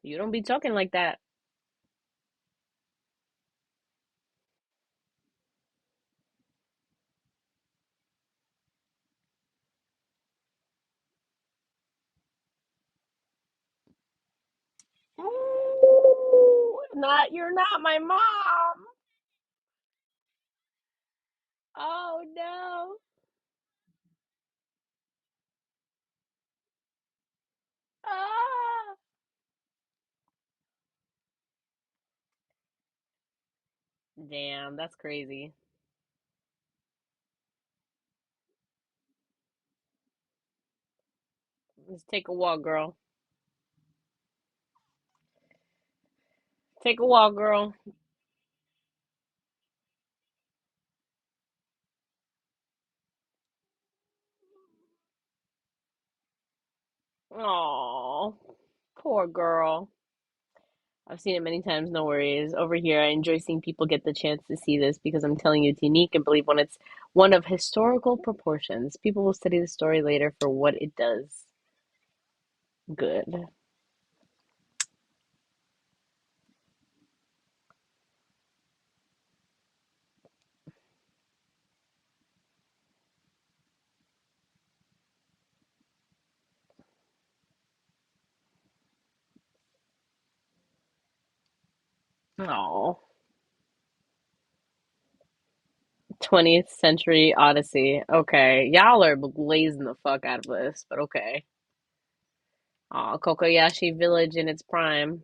You don't be talking like that. Ooh. Not, you're not my mom. Oh no. Ah. Damn, that's crazy. Let's take a walk, girl. Take a walk, girl. Oh, poor girl. I've seen it many times, no worries. Over here, I enjoy seeing people get the chance to see this because I'm telling you, it's unique and believe when it's one of historical proportions. People will study the story later for what it does. Good. Oh, 20th century Odyssey. Okay, y'all are blazing the fuck out of this, but okay. Oh, Kokoyashi Village in its prime.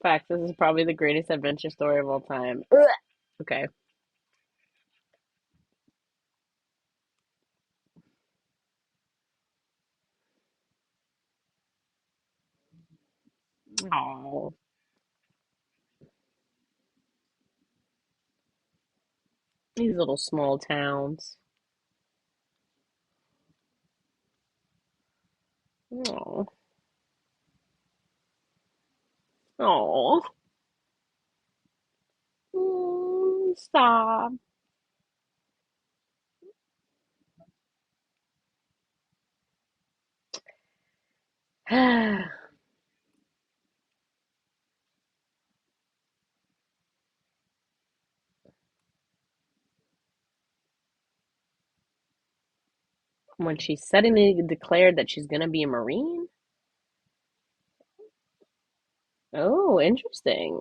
Facts, this is probably the greatest adventure story of all time. Ugh. Okay. Oh, these little small towns. Oh, oh. Stop. When she suddenly declared that she's gonna be a Marine? Oh, interesting.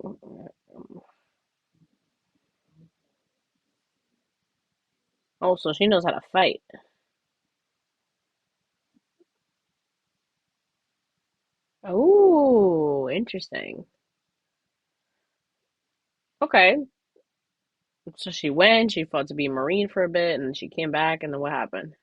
Oh, so she knows how to fight. Oh, interesting. Okay. So she went, she fought to be a Marine for a bit, and then she came back, and then what happened?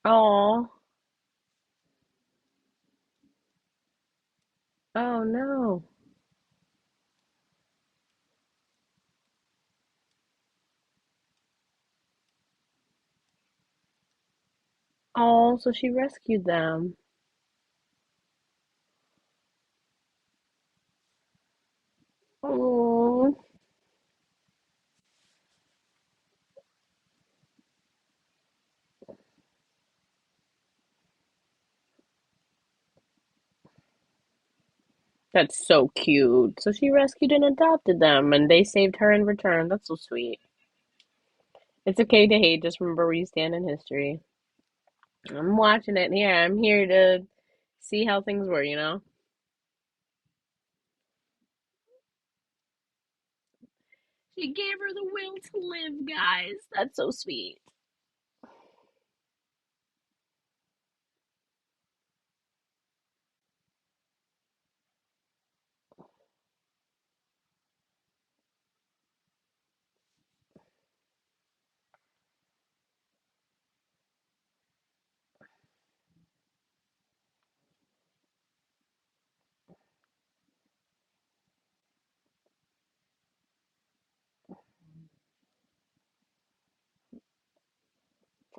Oh, oh no. Oh, so she rescued them. Oh, That's so cute. So she rescued and adopted them, and they saved her in return. That's so sweet. It's okay to hate. Just remember where you stand in history. I'm watching it here. I'm here to see how things were, you know? She gave her the will to live, guys. That's so sweet.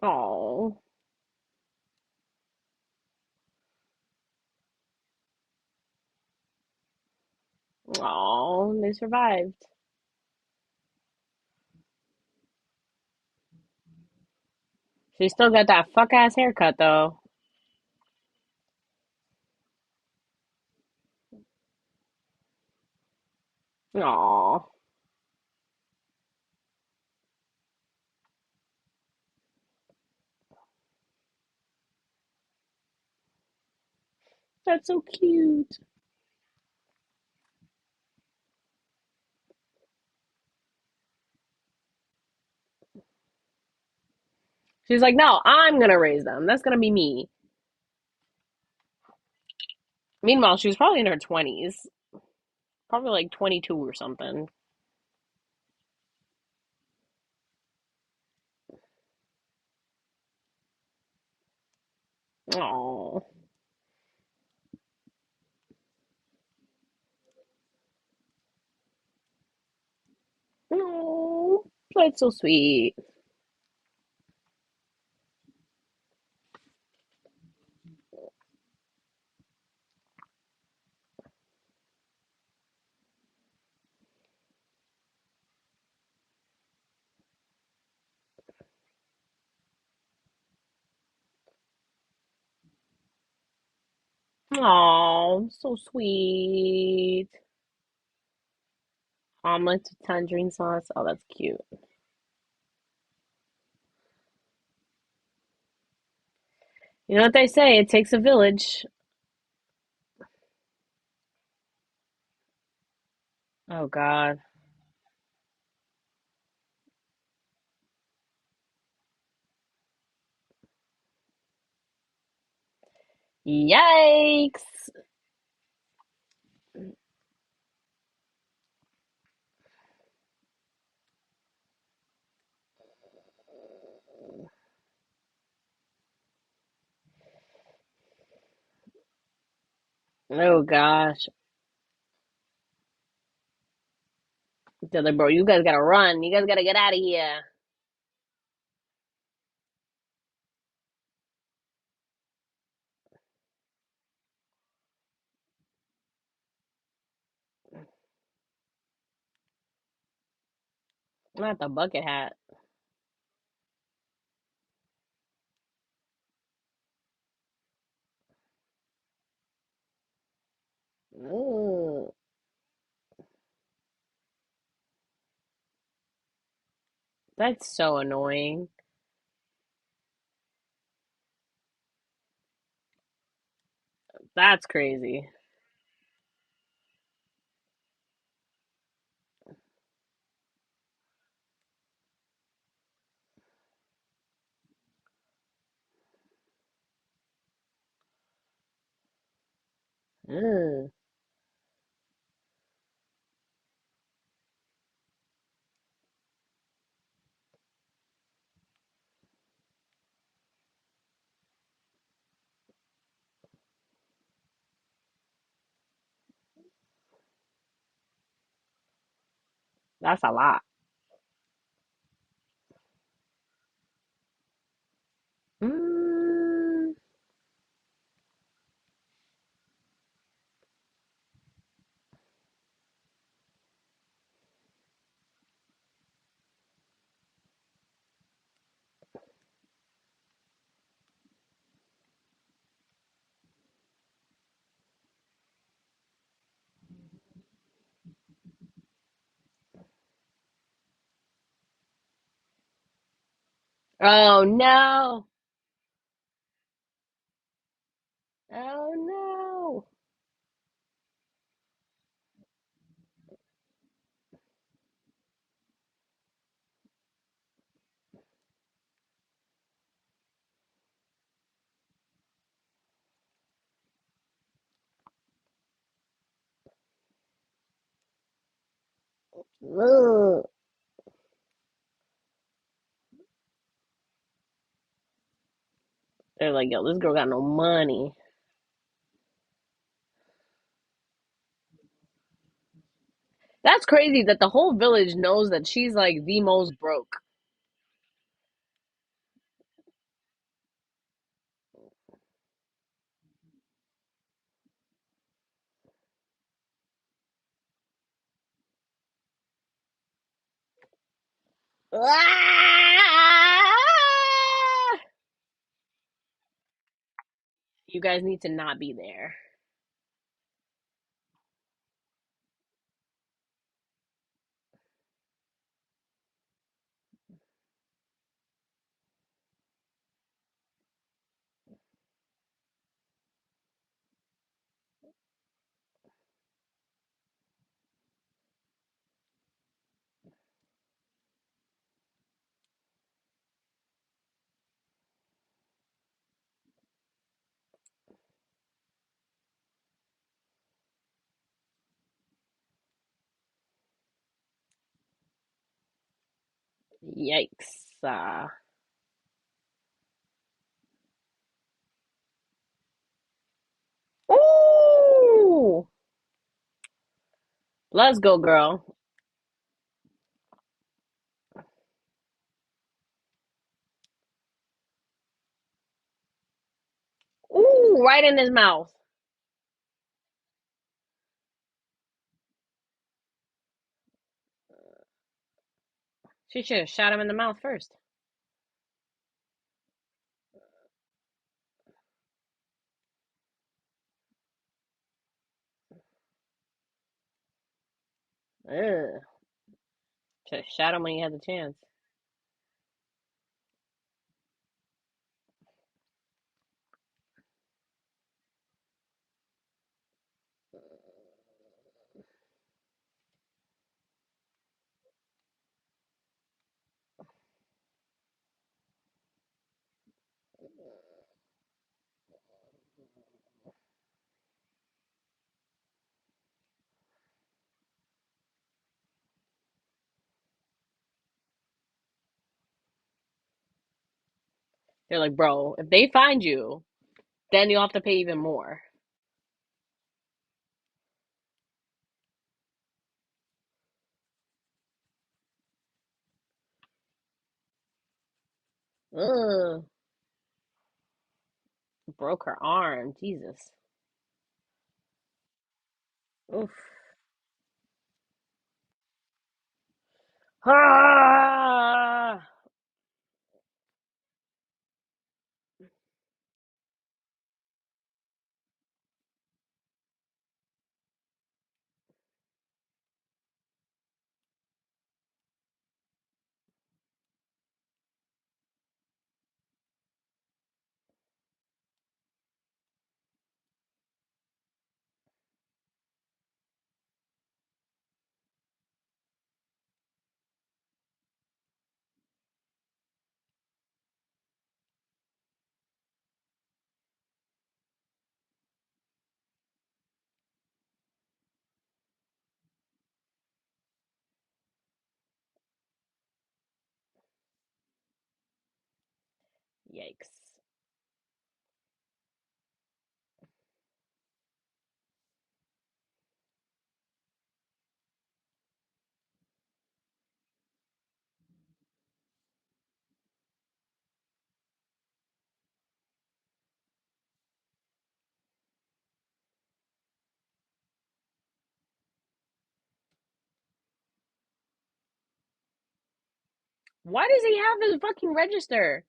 Oh, oh, they survived. She still got that fuck ass haircut though. Oh, that's so cute. She's like, no, I'm gonna raise them. That's gonna be me. Meanwhile, she was probably in her 20s, probably like 22 or something. Oh, oh, that's so sweet. Oh, so sweet. Omelets with tangerine sauce. Oh, that's cute. You know what they say? It takes a village. Oh God. Yikes. Oh gosh. They're like, bro, you guys gotta run. You guys gotta get out of here. Not the bucket hat. Ooh, that's so annoying. That's crazy. Ooh, that's a lot. Mm, Oh no. Oh no. Ugh. They're like, yo, this girl got no money. That's crazy that the whole village knows that she's like the most broke. Ah! You guys need to not be there. Yikes. Ooh! Let's go, girl. Ooh, right in his mouth. She should have shot him in the mouth first. Ugh. Should have shot him when he had the chance. They're like, bro, if they find you, then you'll have to pay even more. Ugh. Broke her arm. Jesus. Oof. Ah! Yikes. Why does he have his fucking register?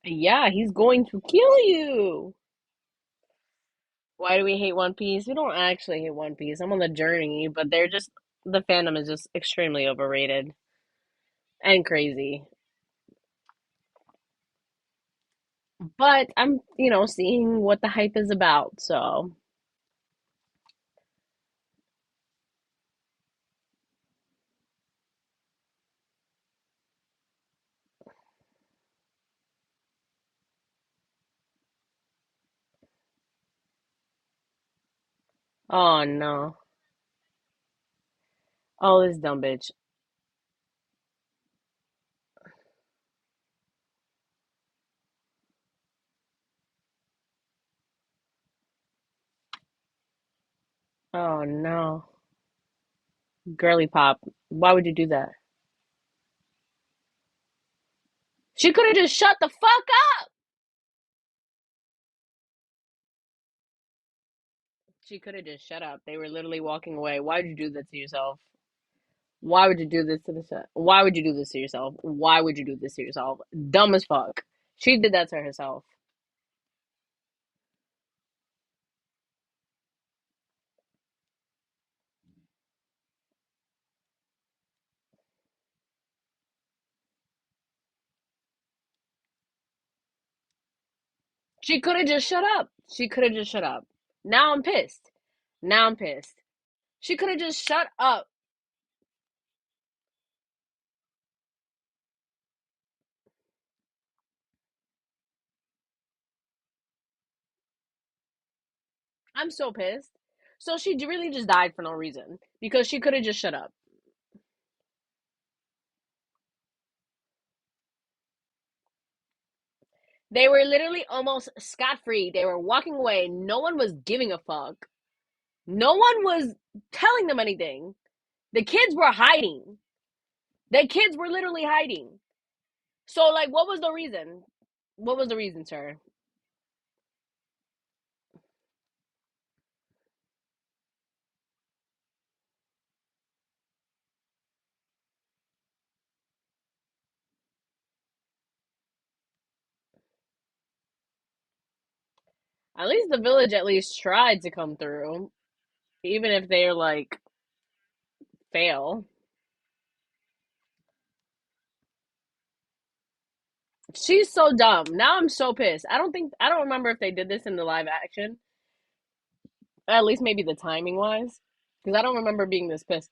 Yeah, he's going to kill you. Why do we hate One Piece? We don't actually hate One Piece. I'm on the journey, but the fandom is just extremely overrated and crazy. But I'm, seeing what the hype is about. So, oh no. Oh, this dumb bitch. Oh no. Girly pop. Why would you do that? She could have just shut the fuck up. She could have just shut up. They were literally walking away. Why would you do that to yourself? Why would you do this to the Why would you do this to yourself? Why would you do this to yourself? Dumb as fuck. She did that to herself. She could have just shut up. She could have just shut up. Now I'm pissed. Now I'm pissed. She could have just shut up. I'm so pissed. So she really just died for no reason because she could have just shut up. They were literally almost scot free. They were walking away. No one was giving a fuck. No one was telling them anything. The kids were hiding. The kids were literally hiding. So, like, what was the reason? What was the reason, sir? At least the village at least tried to come through, even if they're like fail. She's so dumb. Now I'm so pissed. I don't remember if they did this in the live action. At least maybe the timing wise, because I don't remember being this pissed.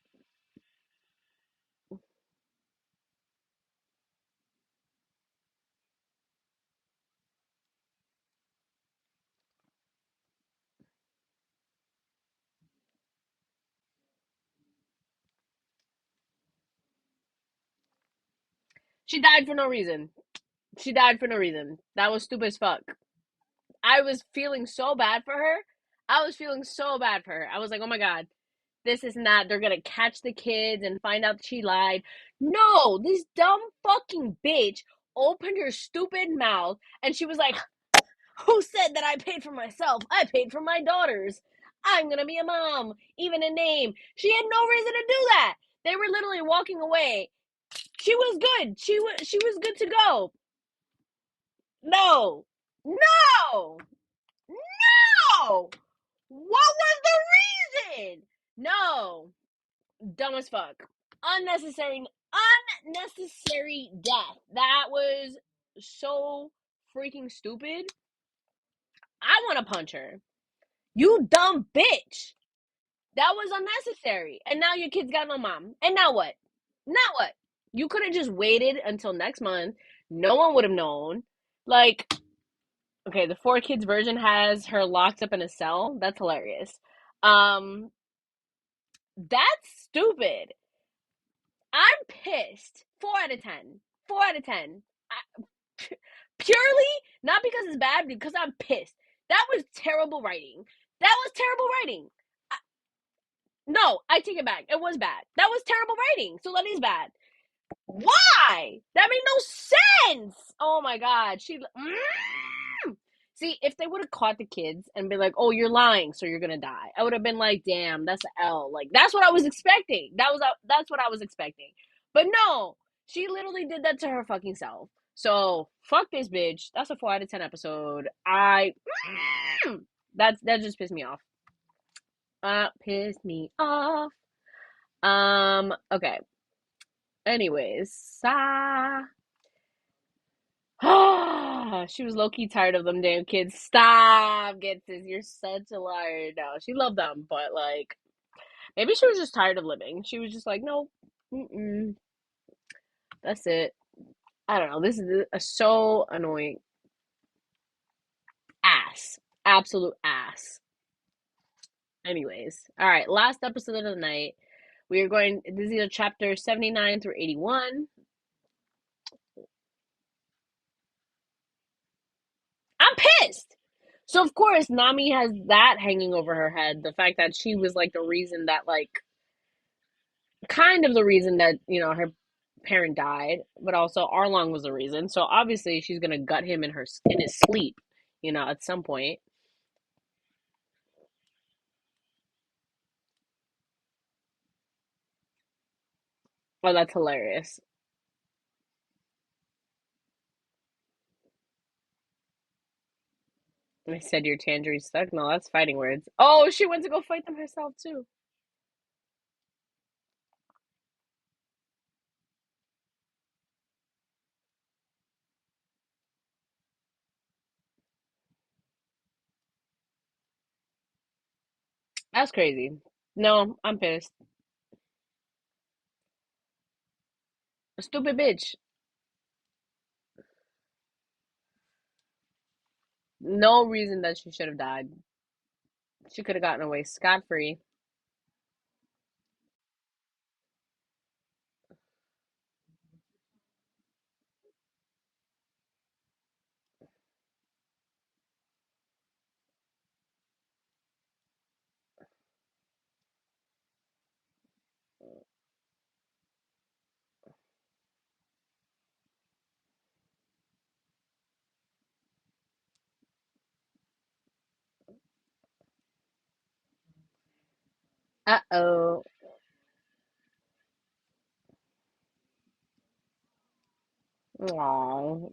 She died for no reason. She died for no reason. That was stupid as fuck. I was feeling so bad for her. I was feeling so bad for her. I was like, oh my god, this is not. They're gonna catch the kids and find out she lied. No, this dumb fucking bitch opened her stupid mouth and she was like, who said that I paid for myself? I paid for my daughters. I'm gonna be a mom, even in name. She had no reason to do that. They were literally walking away. She was good. She was good to go. No. No. No. What was the reason? No. Dumb as fuck. Unnecessary unnecessary death. That was so freaking stupid. I want to punch her. You dumb bitch. That was unnecessary. And now your kid's got no mom. And now what? Now what? You could have just waited until next month. No one would have known. Like, okay, the four kids version has her locked up in a cell. That's hilarious. Um, that's stupid. I'm pissed. 4 out of 10. 4 out of 10. Purely not because it's bad, because I'm pissed. That was terrible writing. That was terrible writing. No, I take it back. It was bad. That was terrible writing. So that is bad. Why? That made no sense. Oh my god. See, if they would have caught the kids and be like, "Oh, you're lying, so you're gonna die," I would have been like, "Damn, that's an L." Like that's what I was expecting. That's what I was expecting. But no, she literally did that to her fucking self. So fuck this bitch. That's a 4 out of 10 episode. That just pissed me off. Pissed me off. Okay. Anyways, she was low key tired of them damn kids. Stop, get this. You're such a liar. No, she loved them, but like maybe she was just tired of living. She was just like, no, that's it. I don't know. This is so annoying. Ass, absolute ass. Anyways, all right. Last episode of the night. We are going. This is either chapter 79 through 81. I'm pissed. So of course Nami has that hanging over her head. The fact that she was like the reason that like kind of the reason that, her parent died, but also Arlong was the reason. So obviously she's gonna gut him in his sleep, at some point. Oh, that's hilarious. I said your tangerine stuck. No, that's fighting words. Oh, she went to go fight them herself too. That's crazy. No, I'm pissed. A stupid bitch. No reason that she should have died. She could have gotten away scot free. Uh oh. Aww.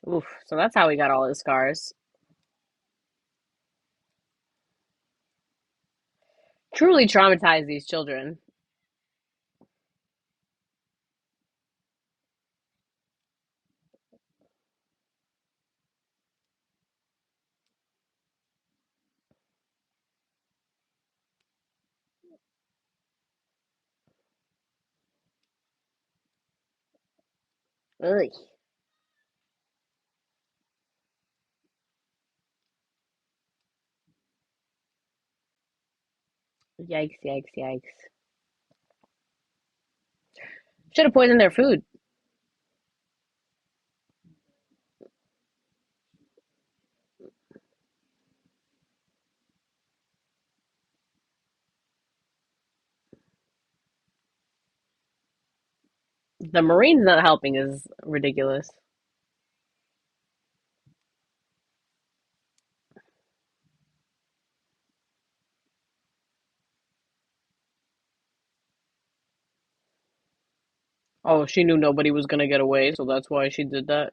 Oof. So that's how he got all his scars. Truly traumatized these children. Ugh. Yikes, yikes, yikes. Should have poisoned their food. The Marines not helping is ridiculous. Oh, she knew nobody was gonna get away, so that's why she did that.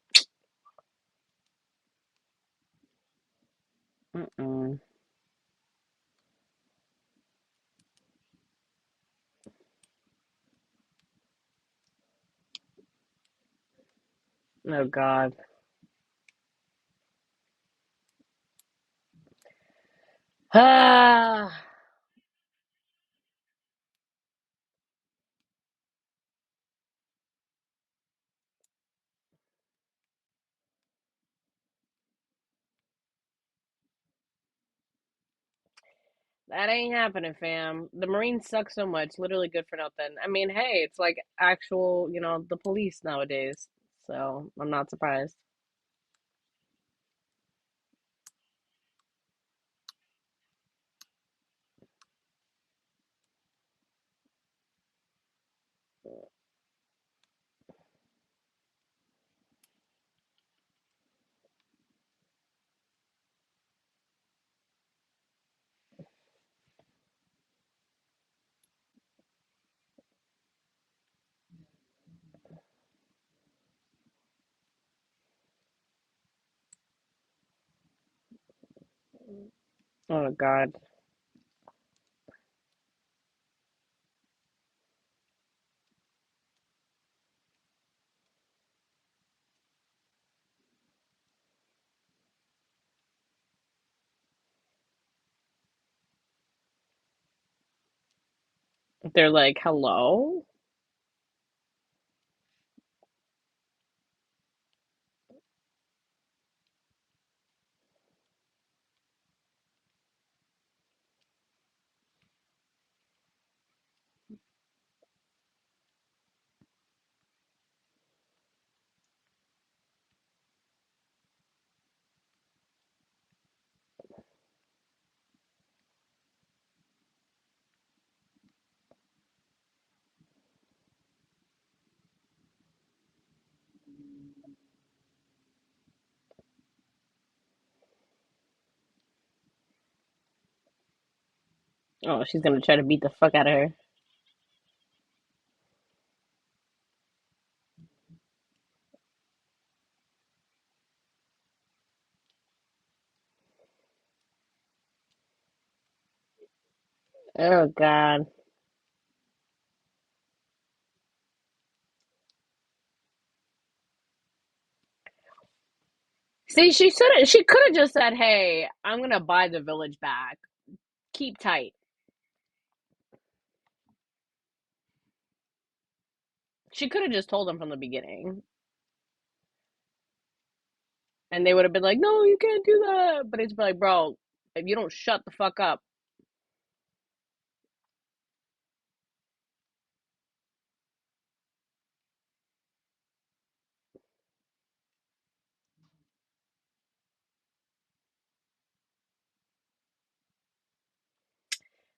Mm-mm. Oh God. Ah, that ain't happening, fam. The Marines suck so much. Literally good for nothing. I mean, hey, it's like actual, the police nowadays. So I'm not surprised. Oh God. They're like, hello? Oh, she's gonna try to beat the fuck out of her. Oh God. See, she could have just said, "Hey, I'm gonna buy the village back. Keep tight." She could have just told him from the beginning, and they would have been like, "No, you can't do that." But it's like, bro, if you don't shut the fuck up,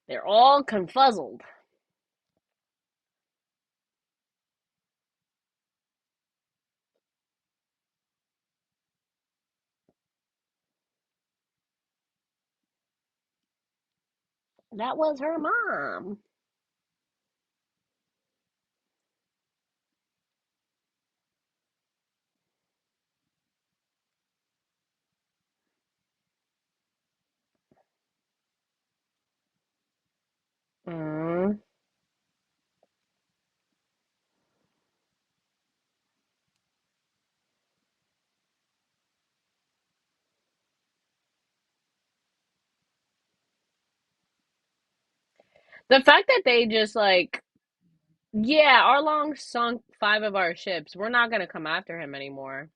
they're all confuzzled. That was her mom. Mm. The fact that they just like, yeah, Arlong sunk five of our ships. We're not gonna come after him anymore.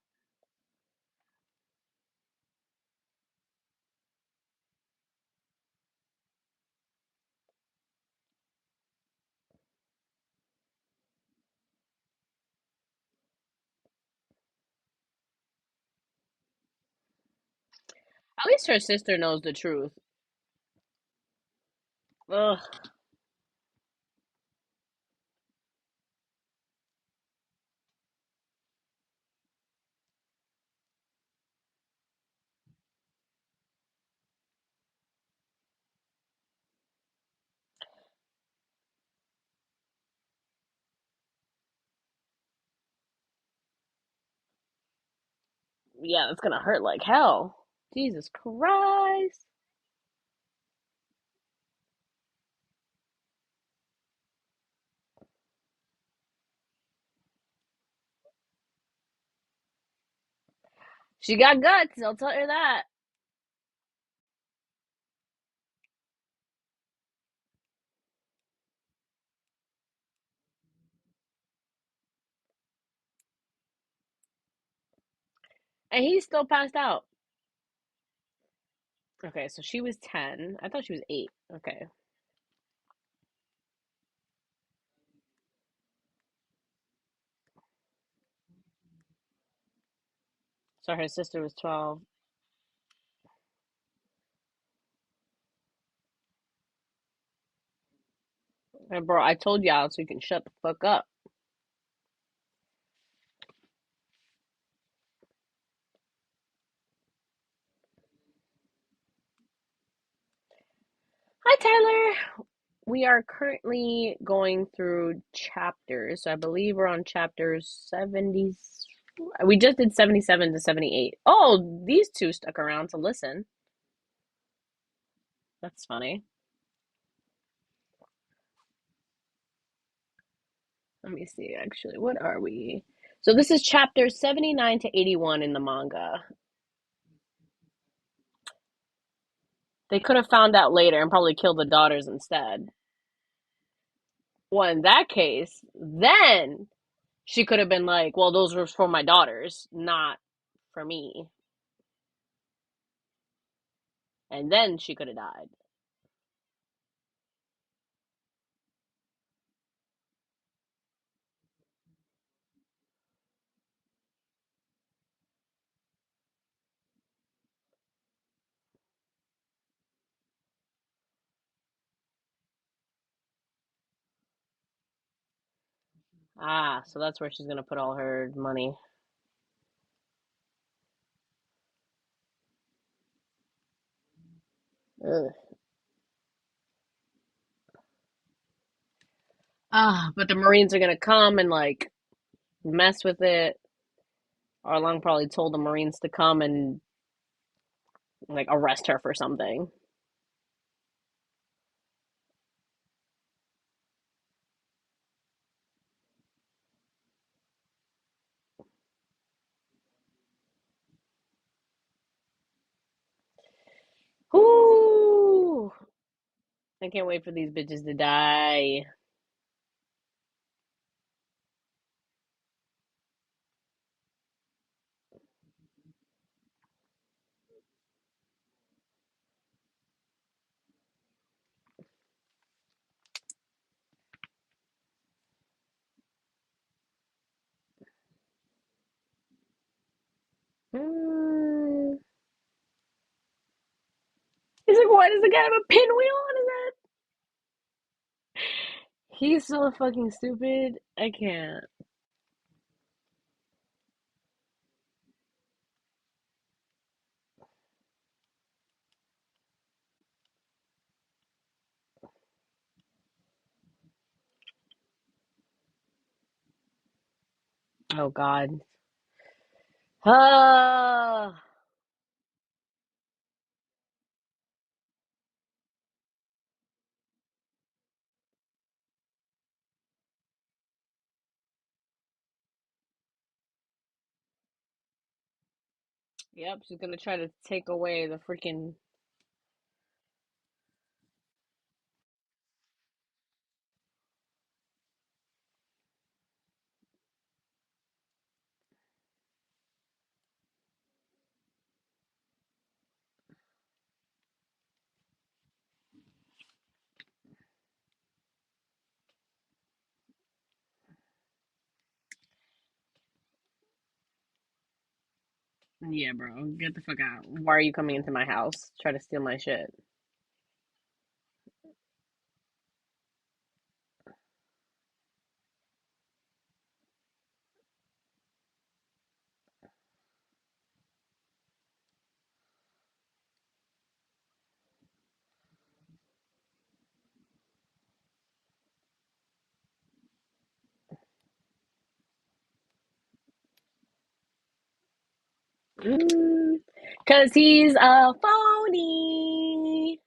At least her sister knows the truth. Ugh. Yeah, it's gonna hurt like hell. Jesus Christ. She got guts, I'll tell you that. And he's still passed out. Okay, so she was 10. I thought she was 8. Okay. So her sister was 12. And bro, I told y'all so you can shut the fuck up. Hi, Tyler. We are currently going through chapters. So I believe we're on chapters 70. We just did 77 to 78. Oh, these two stuck around to listen. That's funny. Let me see, actually. What are we? So this is chapter 79 to 81 in the manga. They could have found out later and probably killed the daughters instead. Well, in that case, then she could have been like, well, those were for my daughters, not for me. And then she could have died. Ah, so that's where she's gonna put all her money. Ugh. Ah, but the Marines are gonna come and like mess with it. Arlong probably told the Marines to come and like arrest her for something. Ooh, I can't wait for these bitches to die. Mm. He's like, why does the guy have a pinwheel on his head? He's so fucking stupid. I can't. Oh God. Ah. Yep, she's gonna try to take away the freaking. Yeah, bro, get the fuck out. Why are you coming into my house? Try to steal my shit. Mm, cause he's a phony.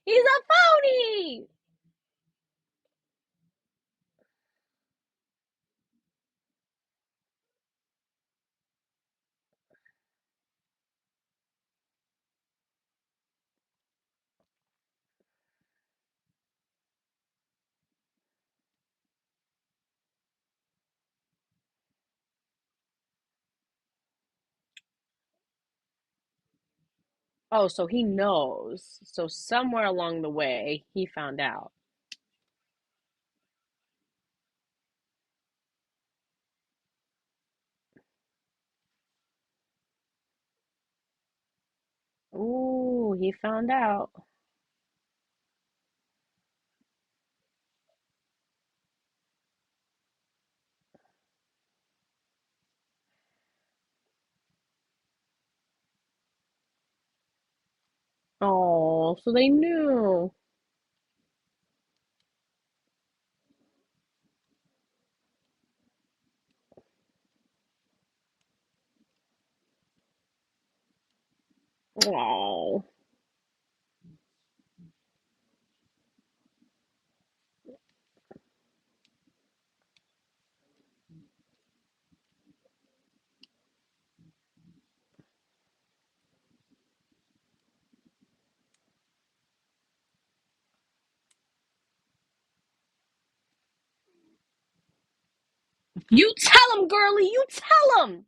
He's a phony. Oh, so he knows. So somewhere along the way, he found out. Ooh, he found out. Oh, so they knew. Oh. You tell him, girly. You tell him.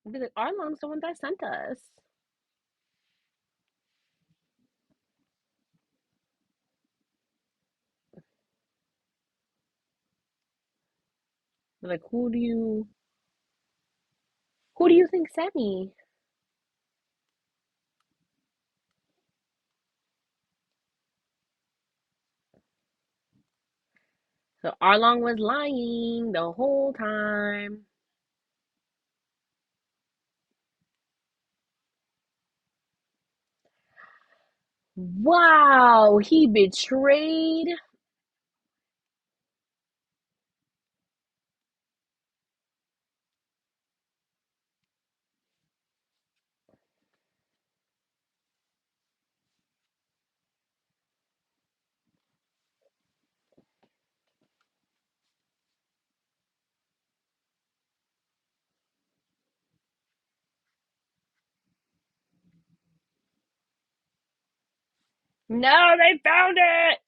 I'll be like, Arlong's the one that sent us. Be like, who do you think sent me? So Arlong was lying the whole time. Wow, he betrayed. No, they found it.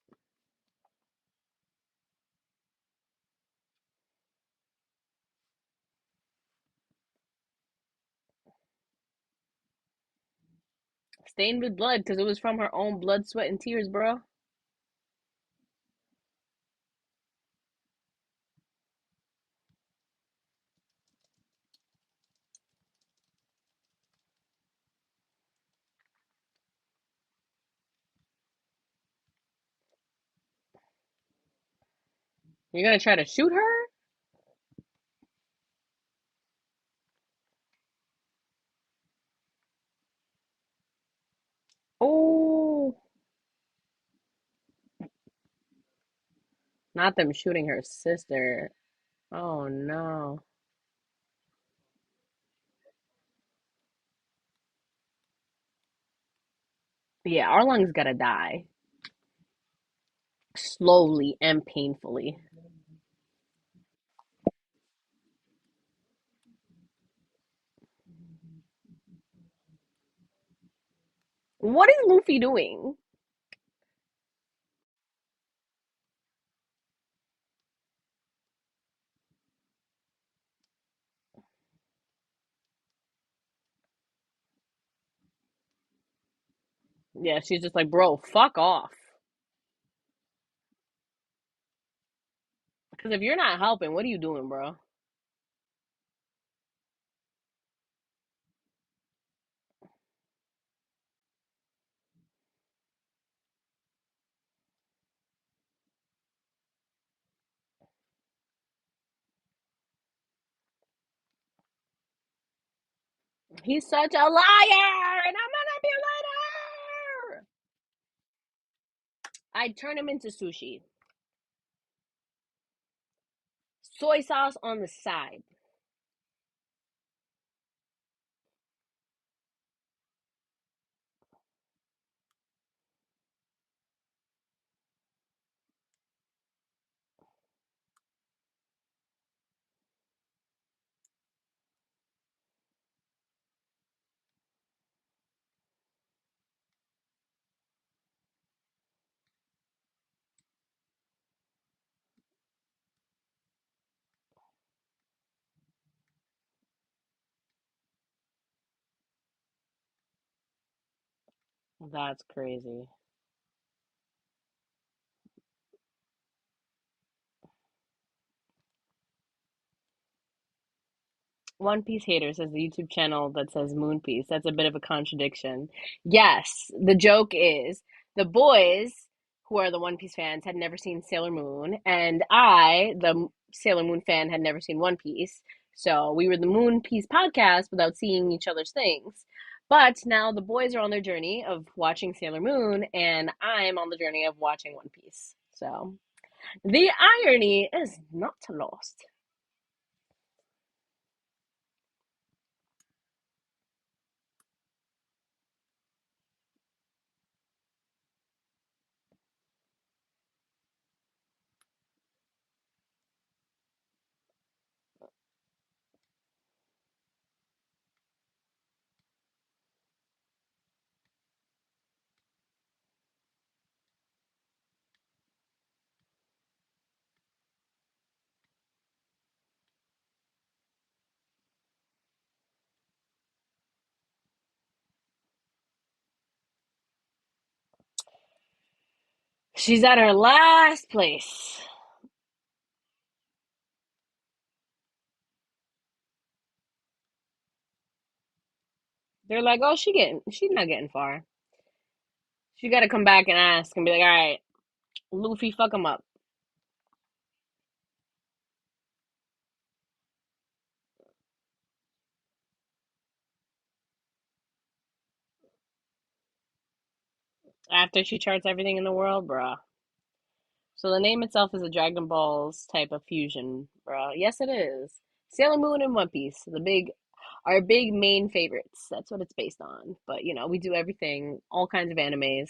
Stained with blood because it was from her own blood, sweat, and tears, bro. You're gonna try to shoot her? Oh, not them shooting her sister. Oh no. Yeah, Arlong's gotta die. Slowly and painfully. What is Luffy doing? Yeah, she's just like, bro, fuck off. Because if you're not helping, what are you doing, bro? He's such a liar, and I'm gonna be later. I'd turn him into sushi. Soy sauce on the side. That's crazy. One Piece Haters is the YouTube channel that says Moon Piece. That's a bit of a contradiction. Yes, the joke is the boys who are the One Piece fans had never seen Sailor Moon, and I, the Sailor Moon fan, had never seen One Piece. So we were the Moon Piece podcast without seeing each other's things. But now the boys are on their journey of watching Sailor Moon, and I'm on the journey of watching One Piece. So the irony is not lost. She's at her last place. They're like, oh, she's not getting far. She got to come back and ask and be like, all right, Luffy, fuck him up. After she charts everything in the world, bruh. So the name itself is a Dragon Balls type of fusion, bruh. Yes, it is. Sailor Moon and One Piece, our big main favorites. That's what it's based on. But we do everything, all kinds of animes,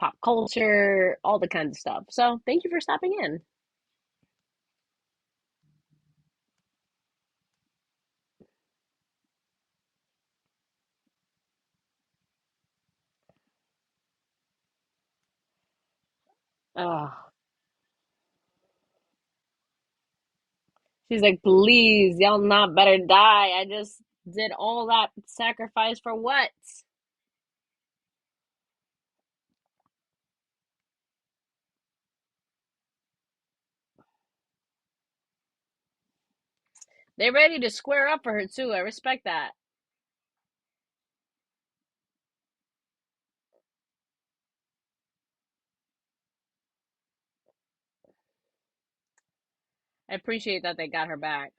pop culture, all the kinds of stuff. So thank you for stopping in. Oh, she's like, please, y'all not better die. I just did all that sacrifice for what? They're ready to square up for her too. I respect that. I appreciate that they got her back.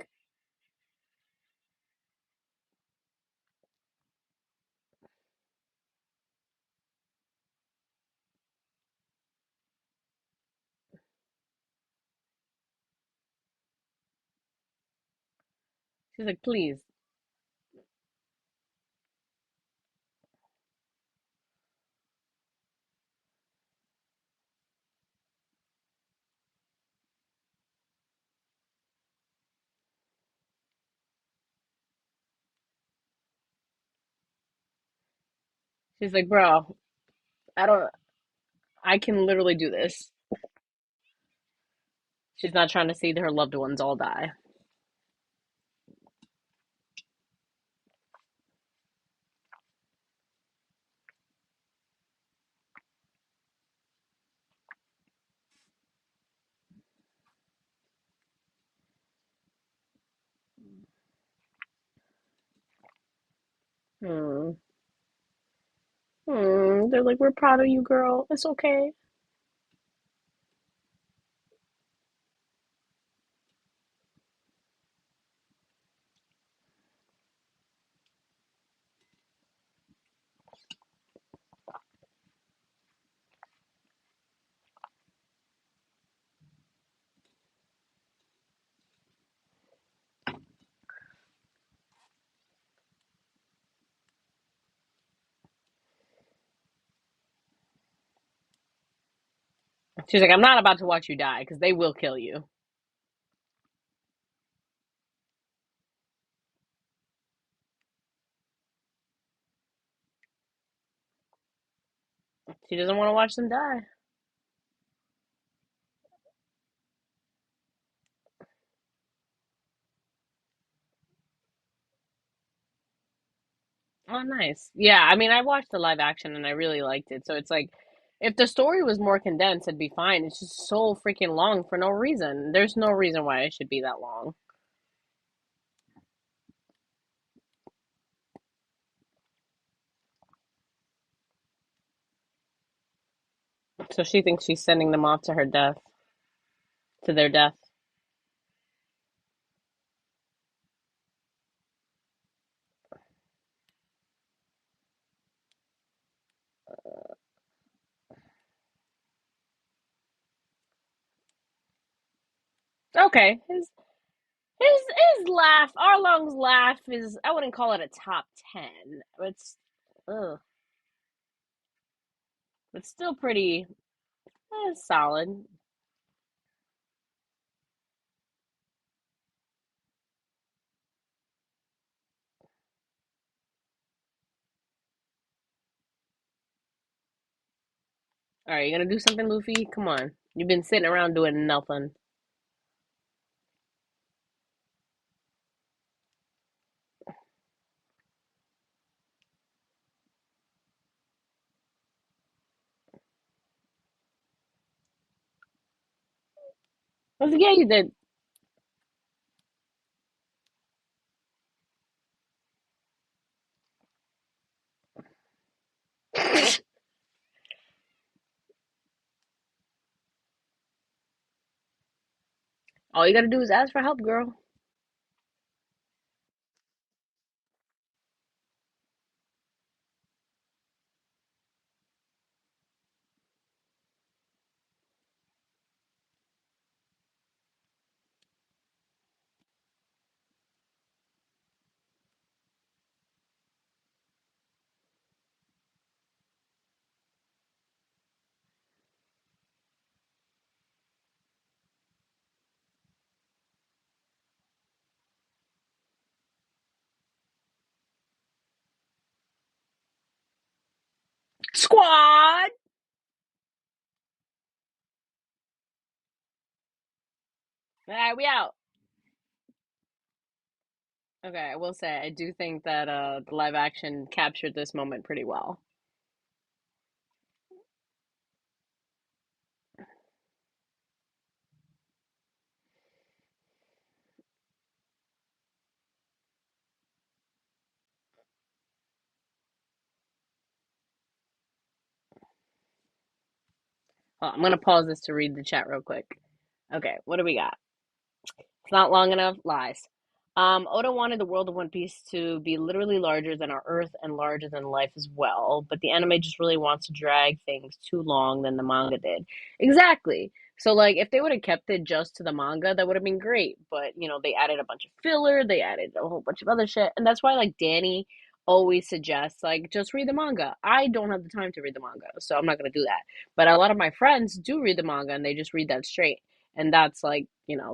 She's like, please. She's like, bro, I don't, I can literally do this. She's not trying to see her loved ones all die. Hmm. Hmm. They're like, we're proud of you, girl. It's okay. She's like, I'm not about to watch you die because they will kill you. She doesn't want to watch them die. Oh, nice. Yeah, I mean, I watched the live action and I really liked it. So it's like, if the story was more condensed, it'd be fine. It's just so freaking long for no reason. There's no reason why it should be that long. So she thinks she's sending them off to her death, to their death. Okay, his laugh, Arlong's laugh is, I wouldn't call it a top 10. Ugh, it's still pretty solid. All right, you gonna do something, Luffy? Come on. You've been sitting around doing nothing. I was like, yeah, you did. All you gotta do is ask for help, girl. Squad! All right, we out. Okay, I will say, I do think that the live action captured this moment pretty well. I'm gonna pause this to read the chat real quick. Okay, what do we got? It's not long enough. Lies. Oda wanted the world of One Piece to be literally larger than our Earth and larger than life as well, but the anime just really wants to drag things too long than the manga did. Exactly. So, like, if they would have kept it just to the manga, that would have been great. But, they added a bunch of filler, they added a whole bunch of other shit. And that's why, like, Danny always suggests, like, just read the manga. I don't have the time to read the manga, so I'm not going to do that. But a lot of my friends do read the manga and they just read that straight. And that's, like,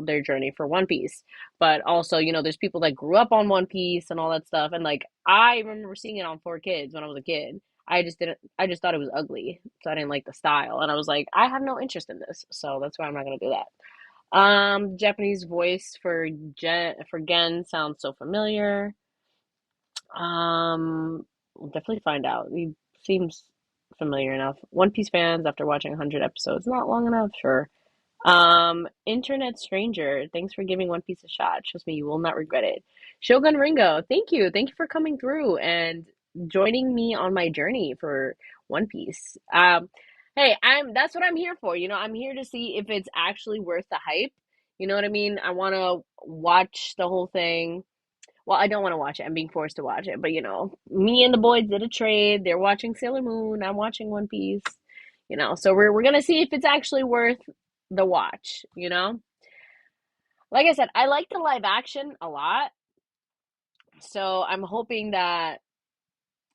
their journey for One Piece. But also, there's people that grew up on One Piece and all that stuff. And like I remember seeing it on Four Kids when I was a kid. I just thought it was ugly. So I didn't like the style. And I was like, I have no interest in this. So that's why I'm not gonna do that. Japanese voice for Gen sounds so familiar. We'll definitely find out. He seems familiar enough. One Piece fans after watching 100 episodes, not long enough, sure. Internet Stranger, thanks for giving One Piece a shot. Trust me, you will not regret it. Shogun Ringo, thank you. Thank you for coming through and joining me on my journey for One Piece. Hey, that's what I'm here for. I'm here to see if it's actually worth the hype. You know what I mean? I want to watch the whole thing. Well, I don't want to watch it. I'm being forced to watch it. But, me and the boys did a trade. They're watching Sailor Moon. I'm watching One Piece. So we're gonna see if it's actually worth the watch. Like I said, I like the live action a lot. So I'm hoping that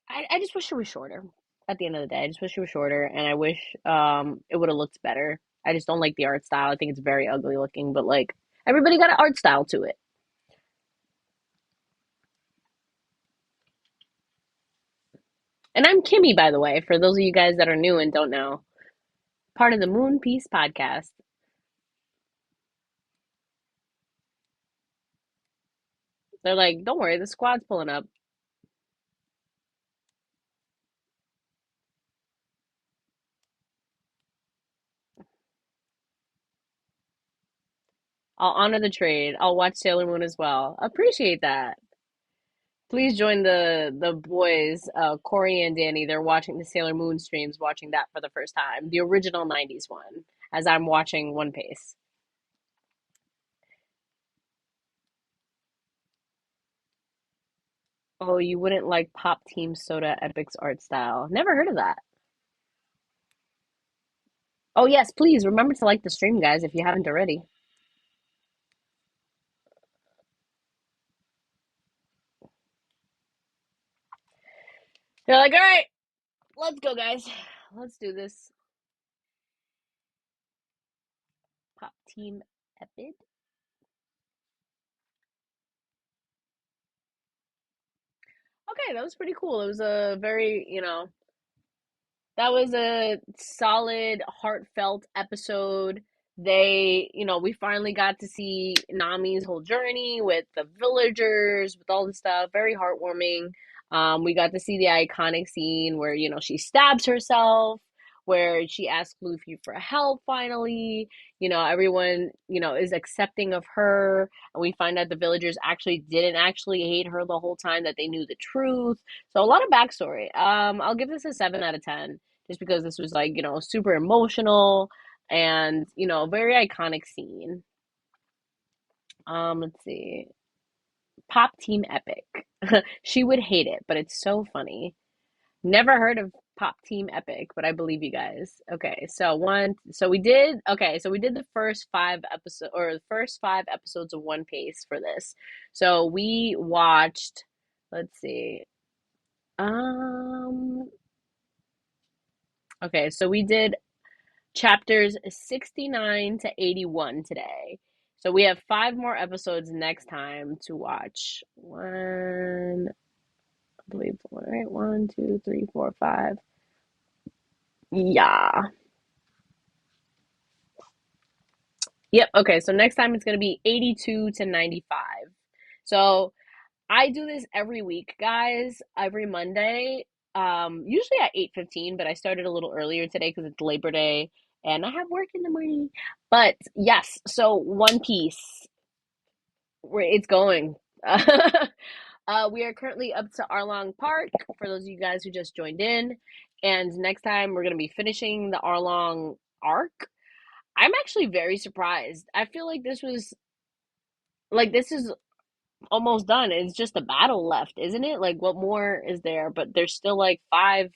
I just wish it was shorter. At the end of the day, I just wish it was shorter, and I wish it would have looked better. I just don't like the art style. I think it's very ugly looking, but like everybody got an art style to it. And I'm Kimmy, by the way, for those of you guys that are new and don't know, part of the Moon Piece podcast. They're like, don't worry, the squad's pulling up. I'll honor the trade. I'll watch Sailor Moon as well. Appreciate that. Please join the boys, Corey and Danny. They're watching the Sailor Moon streams, watching that for the first time, the original '90s one, as I'm watching One Piece. Oh, you wouldn't like Pop Team Soda Epic's art style. Never heard of that. Oh yes, please remember to like the stream, guys, if you haven't already. They're like, all right, let's go, guys. Let's do this. Pop Team Epic. Okay, that was pretty cool. It was a very, that was a solid, heartfelt episode. We finally got to see Nami's whole journey with the villagers, with all the stuff. Very heartwarming. We got to see the iconic scene where, she stabs herself, where she asks Luffy for help finally. Everyone, is accepting of her, and we find out the villagers actually didn't actually hate her the whole time, that they knew the truth. So a lot of backstory. I'll give this a 7 out of 10, just because this was like, super emotional and, a very iconic scene. Let's see. Pop Team Epic. She would hate it, but it's so funny. Never heard of Pop Team Epic, but I believe you guys. Okay, so we did the first 5 episodes of One Piece for this. So we watched, let's see. Um, okay, so we did chapters 69 to 81 today. So we have 5 more episodes next time to watch. I believe, all right, 1, 2, 3, 4, 5. Yeah. Yep. Okay. So next time it's going to be 82 to 95. So I do this every week, guys, every Monday, usually at 8:15, but I started a little earlier today because it's Labor Day and I have work in the morning. But yes, so One Piece, where it's going. We are currently up to Arlong Park for those of you guys who just joined in. And next time we're going to be finishing the Arlong arc. I'm actually very surprised. I feel like this is almost done. It's just a battle left, isn't it? Like, what more is there? But there's still like 5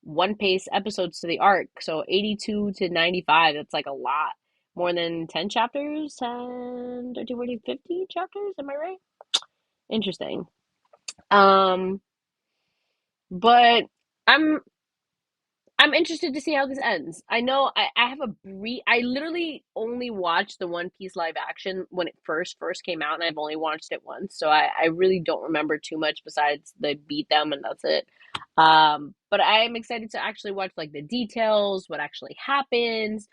One Piece episodes to the arc. So 82 to 95, that's like a lot. More than 10 chapters, 10, 13, 14, 15 chapters. Am I right? Interesting. Um, but I'm I'm interested to see how this ends. I know I have a brief. I literally only watched the One Piece live action when it first came out, and I've only watched it once, so I really don't remember too much besides the beat them, and that's it. But I am excited to actually watch like the details, what actually happens,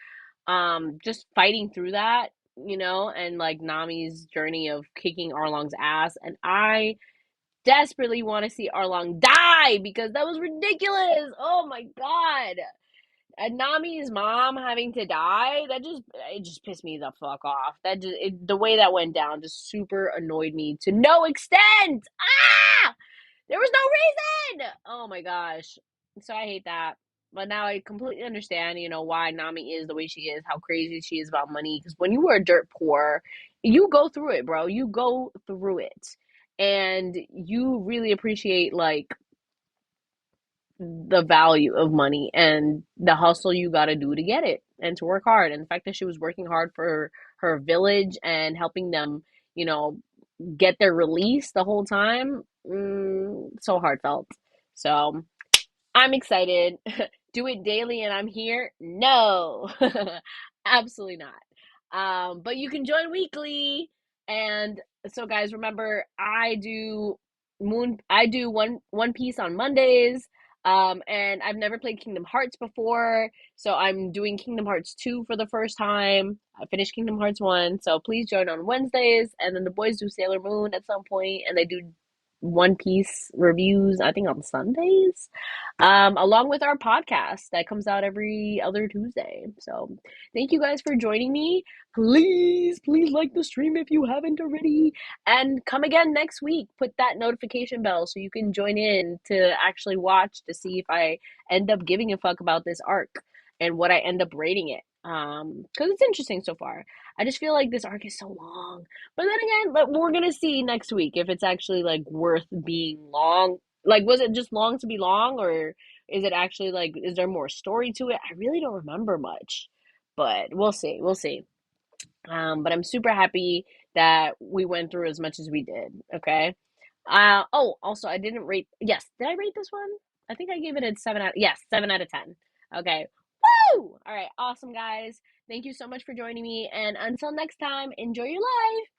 just fighting through that, and like Nami's journey of kicking Arlong's ass, and I desperately want to see Arlong die because that was ridiculous. Oh my god. And Nami's mom having to die, it just pissed me the fuck off. The way that went down just super annoyed me to no extent. Ah! There was no reason. Oh my gosh. So I hate that. But now I completely understand, why Nami is the way she is, how crazy she is about money. Because when you were dirt poor, you go through it, bro. You go through it. And you really appreciate, like, the value of money and the hustle you got to do to get it and to work hard. And the fact that she was working hard for her village and helping them, you know, get their release the whole time, so heartfelt. So I'm excited. Do it daily and I'm here? No, absolutely not. But you can join weekly. And so, guys, remember, I do One Piece on Mondays. And I've never played Kingdom Hearts before, so I'm doing Kingdom Hearts 2 for the first time. I finished Kingdom Hearts 1, so please join on Wednesdays. And then the boys do Sailor Moon at some point, and they do One Piece reviews, I think on Sundays, along with our podcast that comes out every other Tuesday. So thank you guys for joining me. Please like the stream if you haven't already. And come again next week. Put that notification bell so you can join in to actually watch to see if I end up giving a fuck about this arc and what I end up rating it. Because it's interesting so far. I just feel like this arc is so long. But then again, we're gonna see next week if it's actually like worth being long. Like, was it just long to be long, or is it actually like, is there more story to it? I really don't remember much, but we'll see. We'll see. But I'm super happy that we went through as much as we did. Okay. Oh, also, I didn't rate. Yes, did I rate this one? I think I gave it a 7 out. Yes, 7 out of 10. Okay. Woo! All right. Awesome, guys. Thank you so much for joining me. And until next time, enjoy your life.